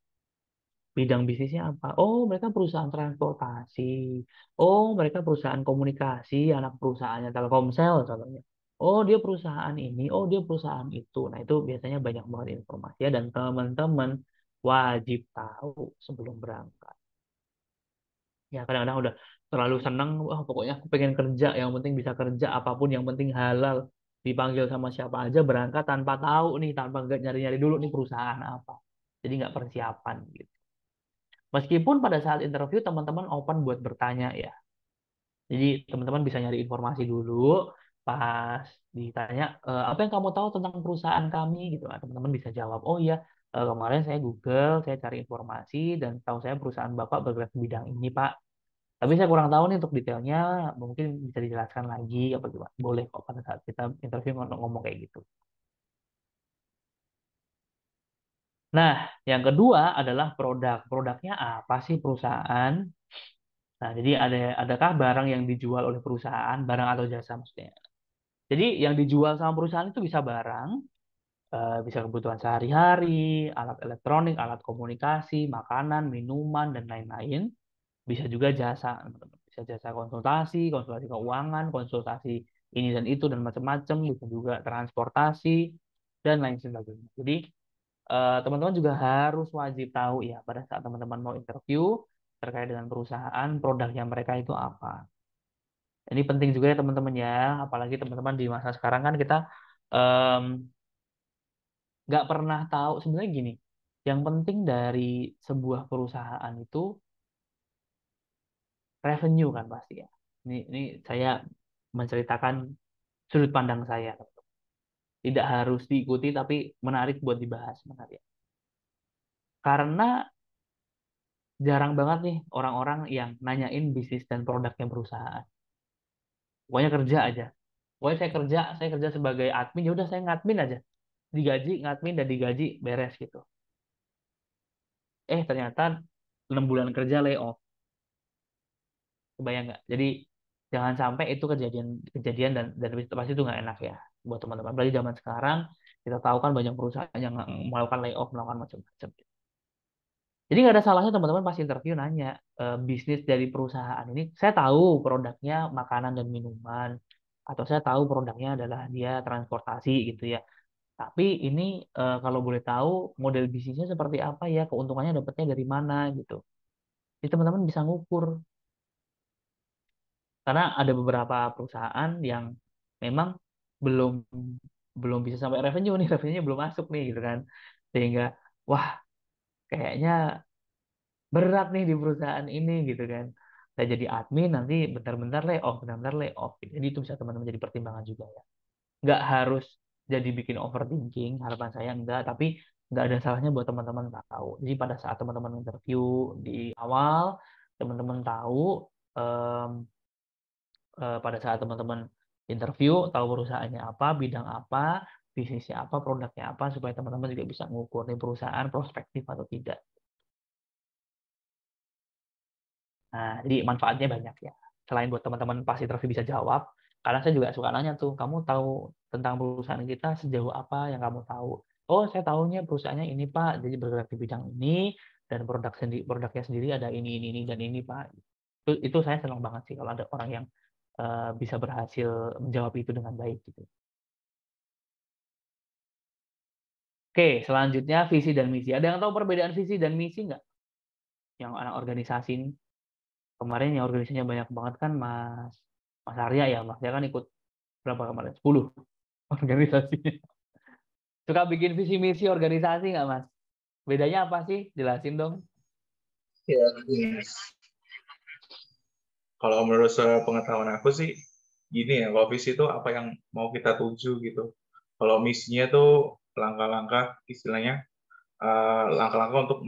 Bidang bisnisnya apa? Oh, mereka perusahaan transportasi. Oh, mereka perusahaan komunikasi, anak perusahaannya Telkomsel contohnya. Oh, dia perusahaan ini. Oh, dia perusahaan itu. Nah, itu biasanya banyak banget informasi ya, dan teman-teman wajib tahu sebelum berangkat. Ya, kadang-kadang udah terlalu senang, wah pokoknya aku pengen kerja, yang penting bisa kerja, apapun yang penting halal. Dipanggil sama siapa aja berangkat tanpa tahu nih, tanpa nggak nyari-nyari dulu nih perusahaan apa. Jadi nggak persiapan gitu. Meskipun pada saat interview teman-teman open buat bertanya ya. Jadi teman-teman bisa nyari informasi dulu, pas ditanya, apa yang kamu tahu tentang perusahaan kami gitu. Nah, teman-teman bisa jawab, oh iya, kemarin saya Google, saya cari informasi, dan tahu saya perusahaan Bapak bergerak di bidang ini, Pak. Tapi saya kurang tahu nih untuk detailnya, mungkin bisa dijelaskan lagi apa gimana. Boleh kok pada saat kita interview ngomong kayak gitu. Nah, yang kedua adalah produk. Produknya apa sih perusahaan? Nah, jadi adakah barang yang dijual oleh perusahaan, barang atau jasa maksudnya. Jadi yang dijual sama perusahaan itu bisa barang, bisa kebutuhan sehari-hari, alat elektronik, alat komunikasi, makanan, minuman, dan lain-lain. Bisa juga jasa, teman-teman. Bisa jasa konsultasi, konsultasi keuangan, konsultasi ini dan itu dan macam-macam. Bisa juga transportasi dan lain sebagainya. Jadi teman-teman juga harus wajib tahu ya pada saat teman-teman mau interview terkait dengan perusahaan, produknya mereka itu apa. Ini penting juga ya teman-teman ya, apalagi teman-teman di masa sekarang kan kita em, nggak pernah tahu sebenarnya gini. Yang penting dari sebuah perusahaan itu revenue kan pasti ya. Ini saya menceritakan sudut pandang saya. Tidak harus diikuti tapi menarik buat dibahas sebenarnya. Karena jarang banget nih orang-orang yang nanyain bisnis dan produknya perusahaan. Pokoknya kerja aja. Pokoknya saya kerja sebagai admin, ya udah saya ngadmin aja. Digaji, ngadmin dan digaji beres gitu. Ternyata 6 bulan kerja layoff. Kebayang nggak? Jadi jangan sampai itu kejadian kejadian dan pasti itu nggak enak ya buat teman-teman. Apalagi zaman sekarang kita tahu kan banyak perusahaan yang melakukan layoff, melakukan macam-macam. Jadi nggak ada salahnya teman-teman pas interview nanya bisnis dari perusahaan ini. Saya tahu produknya makanan dan minuman, atau saya tahu produknya adalah dia transportasi gitu ya. Tapi ini kalau boleh tahu model bisnisnya seperti apa ya, keuntungannya dapatnya dari mana gitu. Jadi teman-teman bisa ngukur. Karena ada beberapa perusahaan yang memang belum belum bisa sampai revenue nih, revenue-nya belum masuk nih gitu kan. Sehingga wah kayaknya berat nih di perusahaan ini gitu kan. Saya jadi admin nanti bentar-bentar layoff, bentar-bentar layoff. Jadi itu bisa teman-teman jadi pertimbangan juga ya. Nggak harus jadi bikin overthinking, harapan saya enggak, tapi nggak ada salahnya buat teman-teman tahu. Jadi pada saat teman-teman interview di awal, teman-teman tahu em, pada saat teman-teman interview tahu perusahaannya apa, bidang apa, bisnisnya apa, produknya apa, supaya teman-teman juga bisa mengukur nih perusahaan prospektif atau tidak. Nah, jadi manfaatnya banyak ya. Selain buat teman-teman pas interview bisa jawab, karena saya juga suka nanya tuh, kamu tahu tentang perusahaan kita sejauh apa yang kamu tahu? Oh, saya tahunya perusahaannya ini Pak, jadi bergerak di bidang ini dan produknya sendiri ada ini dan ini Pak. Itu saya senang banget sih kalau ada orang yang bisa berhasil menjawab itu dengan baik gitu. Oke, selanjutnya visi dan misi. Ada yang tahu perbedaan visi dan misi nggak? Yang anak organisasi ini. Kemarin yang organisasinya banyak banget kan Mas Arya ya, Mas Arya kan ikut berapa kemarin? 10 organisasinya. Suka bikin visi misi organisasi nggak Mas? Bedanya apa sih? Jelasin dong. Ya, kalau menurut pengetahuan aku sih gini ya, kalau visi itu apa yang mau kita tuju gitu. Kalau misinya tuh langkah-langkah istilahnya langkah-langkah untuk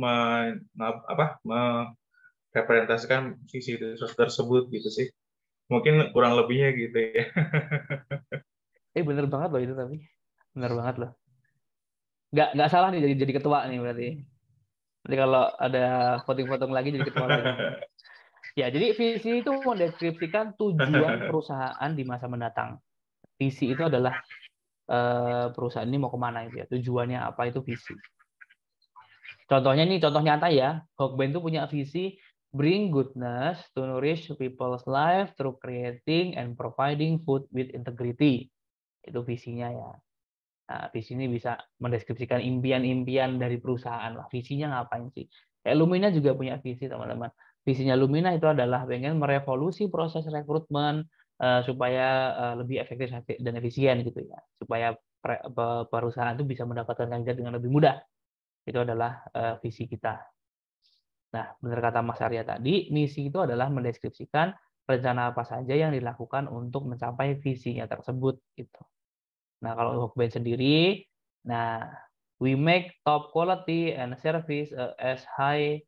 merepresentasikan visi tersebut gitu sih. Mungkin kurang lebihnya gitu ya. Bener banget loh itu tapi. Bener banget loh. Nggak salah nih jadi ketua nih berarti. Nanti kalau ada voting-voting lagi jadi ketua lagi. Ya, jadi visi itu mendeskripsikan tujuan perusahaan di masa mendatang. Visi itu adalah perusahaan ini mau kemana itu ya. Tujuannya apa itu visi. Contohnya nih, contoh nyata ya. Hokben itu punya visi bring goodness to nourish people's life through creating and providing food with integrity. Itu visinya ya. Nah, visi ini bisa mendeskripsikan impian-impian dari perusahaan lah. Visinya ngapain sih? Kayak Lumina juga punya visi, teman-teman. Visinya Lumina itu adalah pengen merevolusi proses rekrutmen supaya lebih efektif dan efisien gitu ya. Supaya perusahaan itu bisa mendapatkan kandidat dengan lebih mudah. Itu adalah visi kita. Nah, benar kata Mas Arya tadi, misi itu adalah mendeskripsikan rencana apa saja yang dilakukan untuk mencapai visinya tersebut gitu. Nah, kalau Hokben sendiri, nah, we make top quality and service as high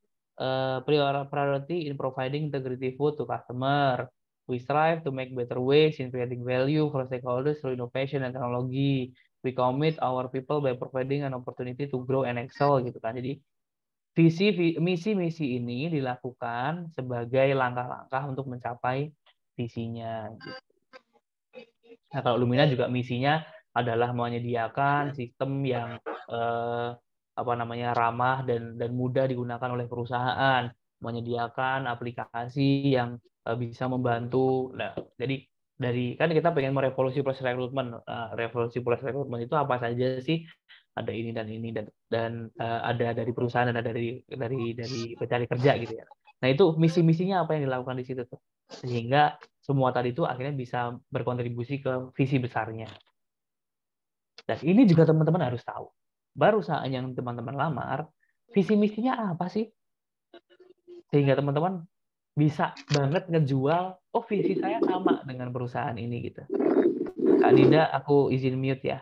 priority in providing integrity food to customer. We strive to make better ways in creating value for stakeholders through innovation and technology. We commit our people by providing an opportunity to grow and excel gitu kan. Jadi misi-misi ini dilakukan sebagai langkah-langkah untuk mencapai visinya. Gitu. Nah, kalau Lumina juga misinya adalah menyediakan sistem yang ramah dan mudah digunakan oleh perusahaan, menyediakan aplikasi yang bisa membantu. Nah, jadi kan kita pengen merevolusi proses rekrutmen. Revolusi proses rekrutmen itu apa saja sih? Ada ini dan ada dari perusahaan dan ada dari pencari kerja gitu ya. Nah, itu misi-misinya apa yang dilakukan di situ tuh. Sehingga semua tadi itu akhirnya bisa berkontribusi ke visi besarnya. Dan ini juga teman-teman harus tahu. Baru saat yang teman-teman lamar, visi misinya apa sih? Sehingga teman-teman bisa banget ngejual, oh visi saya sama dengan perusahaan ini gitu. Kak Dinda, aku izin mute ya.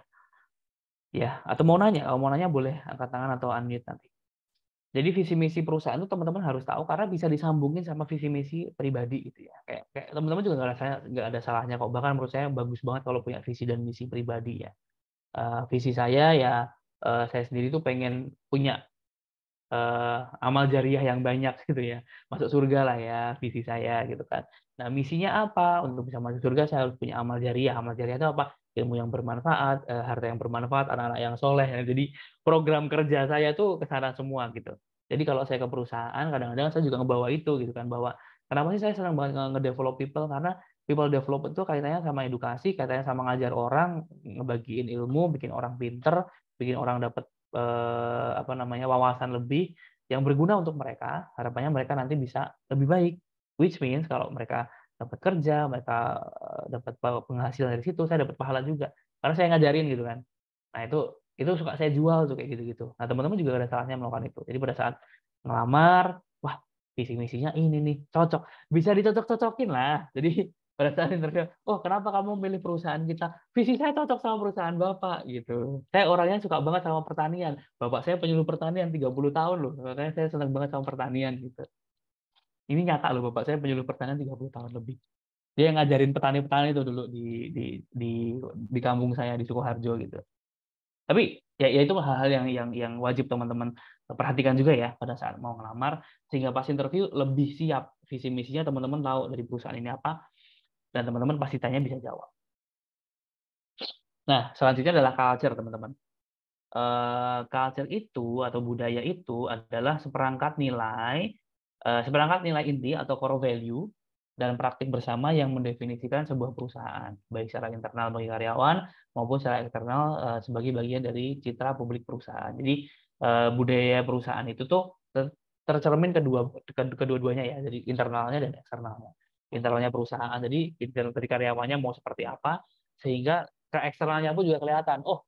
Ya, atau mau nanya, kalau mau nanya boleh angkat tangan atau unmute nanti. Jadi visi misi perusahaan itu teman-teman harus tahu karena bisa disambungin sama visi misi pribadi gitu ya. Kayak teman-teman juga nggak ada salahnya kok. Bahkan menurut saya bagus banget kalau punya visi dan misi pribadi ya. Visi saya ya saya sendiri tuh pengen punya amal jariah yang banyak gitu ya, masuk surga lah ya visi saya gitu kan. Nah misinya apa? Untuk bisa masuk surga saya harus punya amal jariah. Amal jariah itu apa? Ilmu yang bermanfaat, harta yang bermanfaat, anak-anak yang soleh. Jadi program kerja saya tuh ke sana semua gitu. Jadi kalau saya ke perusahaan kadang-kadang saya juga ngebawa itu gitu kan, bahwa kenapa sih saya senang banget ngedevelop people, karena people development itu kaitannya sama edukasi, kaitannya sama ngajar orang, ngebagiin ilmu, bikin orang pinter, bikin orang dapat wawasan lebih yang berguna untuk mereka. Harapannya mereka nanti bisa lebih baik, which means kalau mereka dapat kerja, mereka dapat penghasilan dari situ, saya dapat pahala juga karena saya ngajarin gitu kan. Nah itu suka saya jual tuh kayak gitu-gitu. Nah teman-teman juga ada salahnya melakukan itu. Jadi pada saat ngelamar, wah visi misinya ini nih cocok, bisa dicocok-cocokin lah. Jadi Pada saat interview, oh kenapa kamu milih perusahaan kita? Visi saya cocok sama perusahaan Bapak gitu. Saya orangnya suka banget sama pertanian. Bapak saya penyuluh pertanian 30 tahun loh. Makanya saya senang banget sama pertanian gitu. Ini nyata loh, Bapak saya penyuluh pertanian 30 tahun lebih. Dia yang ngajarin petani-petani itu dulu di kampung saya di Sukoharjo gitu. Tapi ya itu hal-hal yang wajib teman-teman perhatikan juga ya pada saat mau ngelamar, sehingga pas interview lebih siap, visi misinya teman-teman tahu dari perusahaan ini apa, dan teman-teman pasti tanya bisa jawab. Nah, selanjutnya adalah culture, teman-teman. Culture itu atau budaya itu adalah seperangkat nilai inti atau core value dan praktik bersama yang mendefinisikan sebuah perusahaan, baik secara internal bagi karyawan maupun secara eksternal sebagai bagian dari citra publik perusahaan. Jadi budaya perusahaan itu tuh tercermin kedua-duanya ya, jadi internalnya dan eksternalnya. Internalnya perusahaan, jadi dari karyawannya mau seperti apa, sehingga ke eksternalnya pun juga kelihatan. Oh,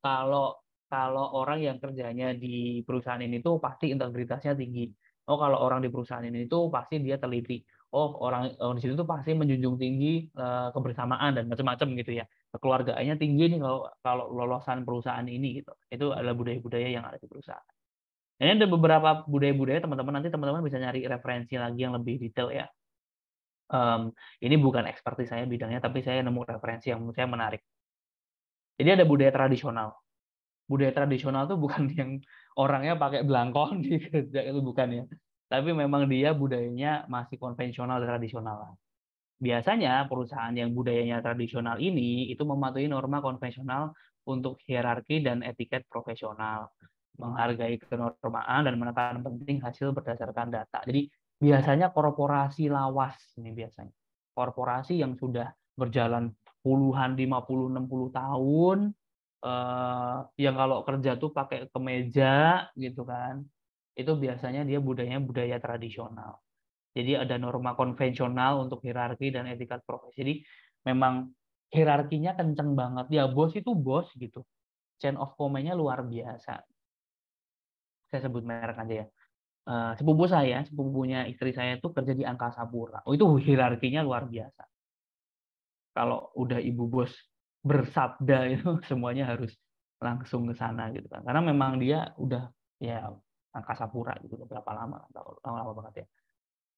kalau orang yang kerjanya di perusahaan ini tuh pasti integritasnya tinggi. Oh, kalau orang di perusahaan ini tuh pasti dia teliti. Oh, orang di situ tuh pasti menjunjung tinggi kebersamaan dan macam-macam gitu ya. Kekeluargaannya tinggi nih kalau lolosan perusahaan ini gitu. Itu adalah budaya-budaya yang ada di perusahaan. Ini ada beberapa budaya-budaya teman-teman, nanti teman-teman bisa nyari referensi lagi yang lebih detail ya. Ini bukan ekspertis saya bidangnya, tapi saya nemu referensi yang menurut saya menarik. Jadi ada budaya tradisional. Budaya tradisional tuh bukan yang orangnya pakai belangkon di kerja, itu bukan ya. Tapi memang dia budayanya masih konvensional dan tradisional. Biasanya perusahaan yang budayanya tradisional ini itu mematuhi norma konvensional untuk hierarki dan etiket profesional, menghargai kenormaan dan menekan penting hasil berdasarkan data. Jadi biasanya korporasi lawas ini biasanya. Korporasi yang sudah berjalan puluhan, 50, 60 tahun, yang kalau kerja tuh pakai kemeja gitu kan. Itu biasanya dia budayanya budaya tradisional. Jadi ada norma konvensional untuk hierarki dan etikat profesi. Jadi memang hierarkinya kenceng banget. Ya bos itu bos gitu. Chain of command-nya luar biasa. Saya sebut merek aja ya. Sepupunya istri saya itu kerja di Angkasa Pura. Oh, itu hierarkinya luar biasa. Kalau udah ibu bos bersabda itu semuanya harus langsung ke sana gitu kan. Karena memang dia udah ya Angkasa Pura gitu berapa lama banget ya.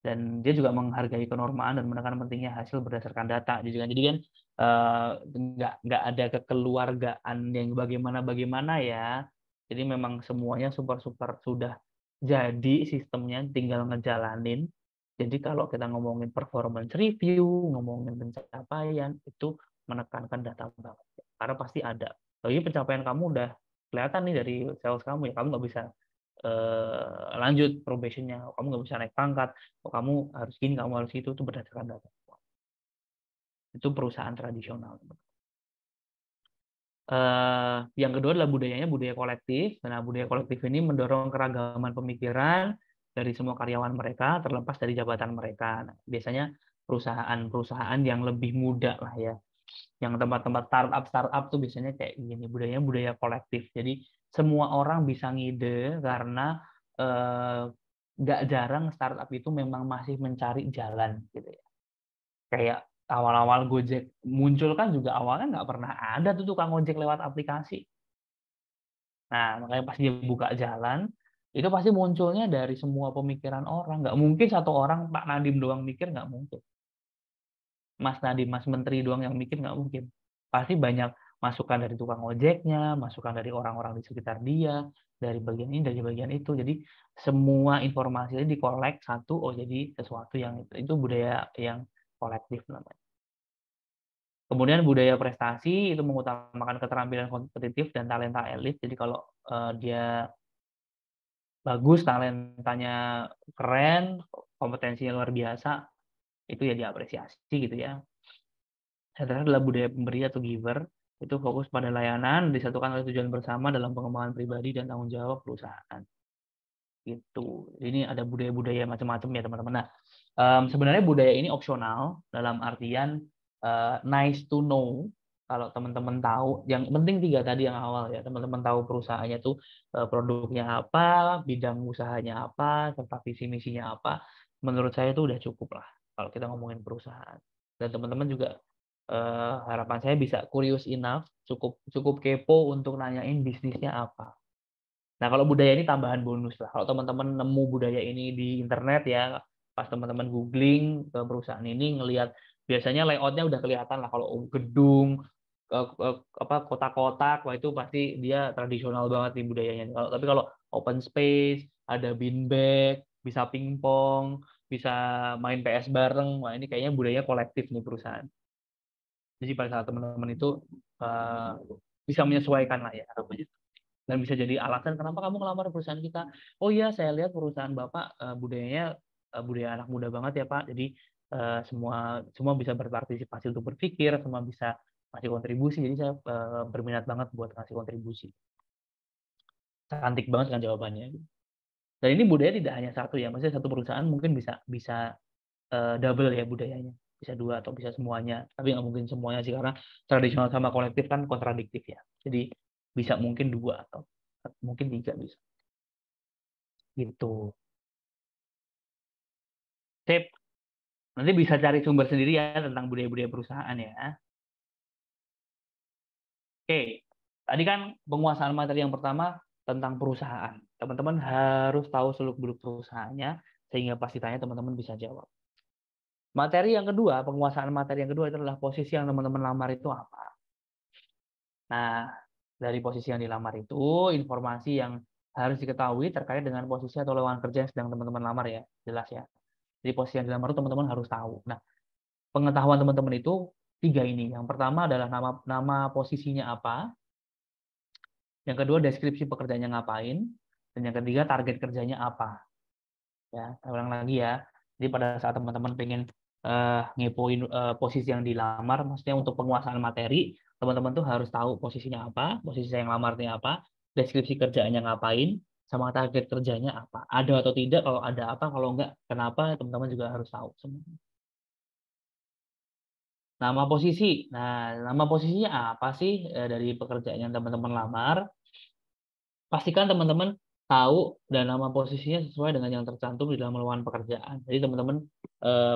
Dan dia juga menghargai kenormaan dan menekan pentingnya hasil berdasarkan data. Jadi kan nggak ada kekeluargaan yang bagaimana ya. Jadi memang semuanya super sudah jadi sistemnya, tinggal ngejalanin. Jadi kalau kita ngomongin performance review, ngomongin pencapaian, itu menekankan data banget. Karena pasti ada. Lagi pencapaian kamu udah kelihatan nih dari sales kamu ya, kamu nggak bisa lanjut probationnya, kamu nggak bisa naik pangkat, kamu harus gini, kamu harus itu berdasarkan data. Itu perusahaan tradisional. Yang kedua adalah budayanya budaya kolektif. Nah, budaya kolektif ini mendorong keragaman pemikiran dari semua karyawan mereka, terlepas dari jabatan mereka. Nah, biasanya perusahaan-perusahaan yang lebih muda lah ya, yang tempat-tempat startup tuh biasanya kayak gini, budayanya budaya kolektif. Jadi semua orang bisa ngide karena nggak jarang startup itu memang masih mencari jalan gitu ya. Kayak awal-awal Gojek muncul kan juga awalnya nggak pernah ada tuh tukang ojek lewat aplikasi. Nah, makanya pas dia buka jalan, itu pasti munculnya dari semua pemikiran orang. Nggak mungkin satu orang, Pak Nadiem doang mikir, nggak mungkin. Mas Nadiem, Mas Menteri doang yang mikir, nggak mungkin. Pasti banyak masukan dari tukang ojeknya, masukan dari orang-orang di sekitar dia, dari bagian ini, dari bagian itu. Jadi semua informasi ini dikolek satu, oh jadi sesuatu yang itu budaya yang kolektif namanya. Kemudian budaya prestasi itu mengutamakan keterampilan kompetitif dan talenta elit. Jadi kalau dia bagus, talentanya keren, kompetensinya luar biasa, itu ya diapresiasi gitu ya. Yang adalah budaya pemberi atau giver, itu fokus pada layanan, disatukan oleh tujuan bersama dalam pengembangan pribadi dan tanggung jawab perusahaan. Gitu. Ini ada budaya-budaya macam-macam ya teman-teman. Nah, sebenarnya budaya ini opsional dalam artian nice to know. Kalau teman-teman tahu, yang penting 3 tadi yang awal ya, teman-teman tahu perusahaannya tuh produknya apa, bidang usahanya apa, serta visi misinya apa. Menurut saya itu udah cukup lah kalau kita ngomongin perusahaan. Dan teman-teman juga harapan saya bisa curious enough, cukup kepo untuk nanyain bisnisnya apa. Nah, kalau budaya ini tambahan bonus lah. Kalau teman-teman nemu budaya ini di internet ya, pas teman-teman googling ke perusahaan ini ngelihat biasanya layoutnya udah kelihatan lah. Kalau gedung apa kotak-kotak, wah itu pasti dia tradisional banget nih budayanya. Tapi kalau open space, ada beanbag, bisa pingpong, bisa main PS bareng, wah ini kayaknya budaya kolektif nih perusahaan. Jadi pada saat teman-teman itu bisa menyesuaikan lah ya harapannya. Dan bisa jadi alasan kenapa kamu ngelamar perusahaan kita. Oh iya, saya lihat perusahaan Bapak budayanya budaya anak muda banget ya Pak. Jadi semua bisa berpartisipasi untuk berpikir, semua bisa ngasih kontribusi. Jadi saya berminat banget buat ngasih kontribusi. Cantik banget kan jawabannya. Dan ini budaya tidak hanya satu ya, maksudnya satu perusahaan mungkin bisa double ya budayanya, bisa dua atau bisa semuanya. Tapi nggak mungkin semuanya sih karena tradisional sama kolektif kan kontradiktif ya. Jadi bisa mungkin dua atau mungkin tiga bisa. Gitu. Sip. Nanti bisa cari sumber sendiri ya tentang budaya-budaya perusahaan ya. Oke. Tadi kan penguasaan materi yang pertama tentang perusahaan. Teman-teman harus tahu seluk-beluk perusahaannya sehingga pas ditanya teman-teman bisa jawab. Materi yang kedua, penguasaan materi yang kedua itu adalah posisi yang teman-teman lamar itu apa. Nah, dari posisi yang dilamar itu, informasi yang harus diketahui terkait dengan posisi atau lowongan kerja yang sedang teman-teman lamar ya, jelas ya. Jadi posisi yang dilamar itu teman-teman harus tahu. Nah, pengetahuan teman-teman itu tiga ini. Yang pertama adalah nama posisinya apa. Yang kedua deskripsi pekerjaannya ngapain. Dan yang ketiga target kerjanya apa. Ya, saya ulang lagi ya. Jadi pada saat teman-teman pengen ngepoin posisi yang dilamar, maksudnya untuk penguasaan materi, teman-teman tuh harus tahu posisinya apa, posisi yang lamarnya apa, deskripsi kerjaannya ngapain, sama target kerjanya apa. Ada atau tidak, kalau ada apa, kalau enggak, kenapa, teman-teman juga harus tahu semua. Nama posisi. Nah, nama posisinya apa sih dari pekerjaan yang teman-teman lamar? Pastikan teman-teman tahu dan nama posisinya sesuai dengan yang tercantum di dalam lowongan pekerjaan. Jadi teman-teman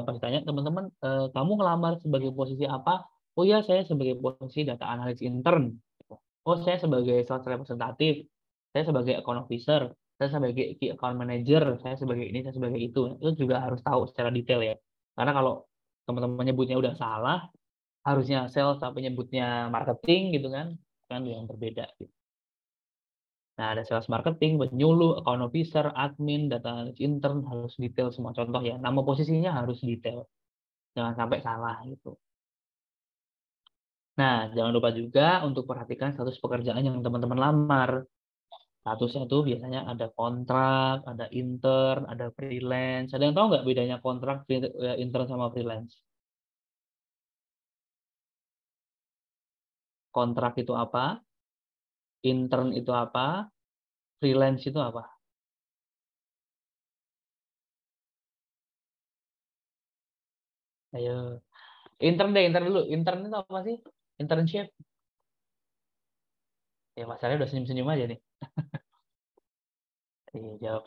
pasti tanya, teman-teman kamu ngelamar sebagai posisi apa? Oh ya, saya sebagai posisi data analis intern. Oh, saya sebagai sales representatif. Saya sebagai account officer. Saya sebagai key account manager. Saya sebagai ini, saya sebagai itu. Itu juga harus tahu secara detail ya. Karena kalau teman-teman nyebutnya udah salah, harusnya sales tapi nyebutnya marketing gitu kan yang berbeda gitu. Nah, ada sales marketing, penyuluh, account officer, admin, data analis intern, harus detail semua. Contoh ya, nama posisinya harus detail. Jangan sampai salah gitu. Nah, jangan lupa juga untuk perhatikan status pekerjaan yang teman-teman lamar. Statusnya tuh biasanya ada kontrak, ada intern, ada freelance. Ada yang tahu nggak bedanya kontrak, intern sama freelance? Kontrak itu apa? Intern itu apa? Freelance itu apa? Ayo. Intern dulu. Intern itu apa sih? Internship. Ya, Mas Arya udah senyum-senyum aja nih. Jawab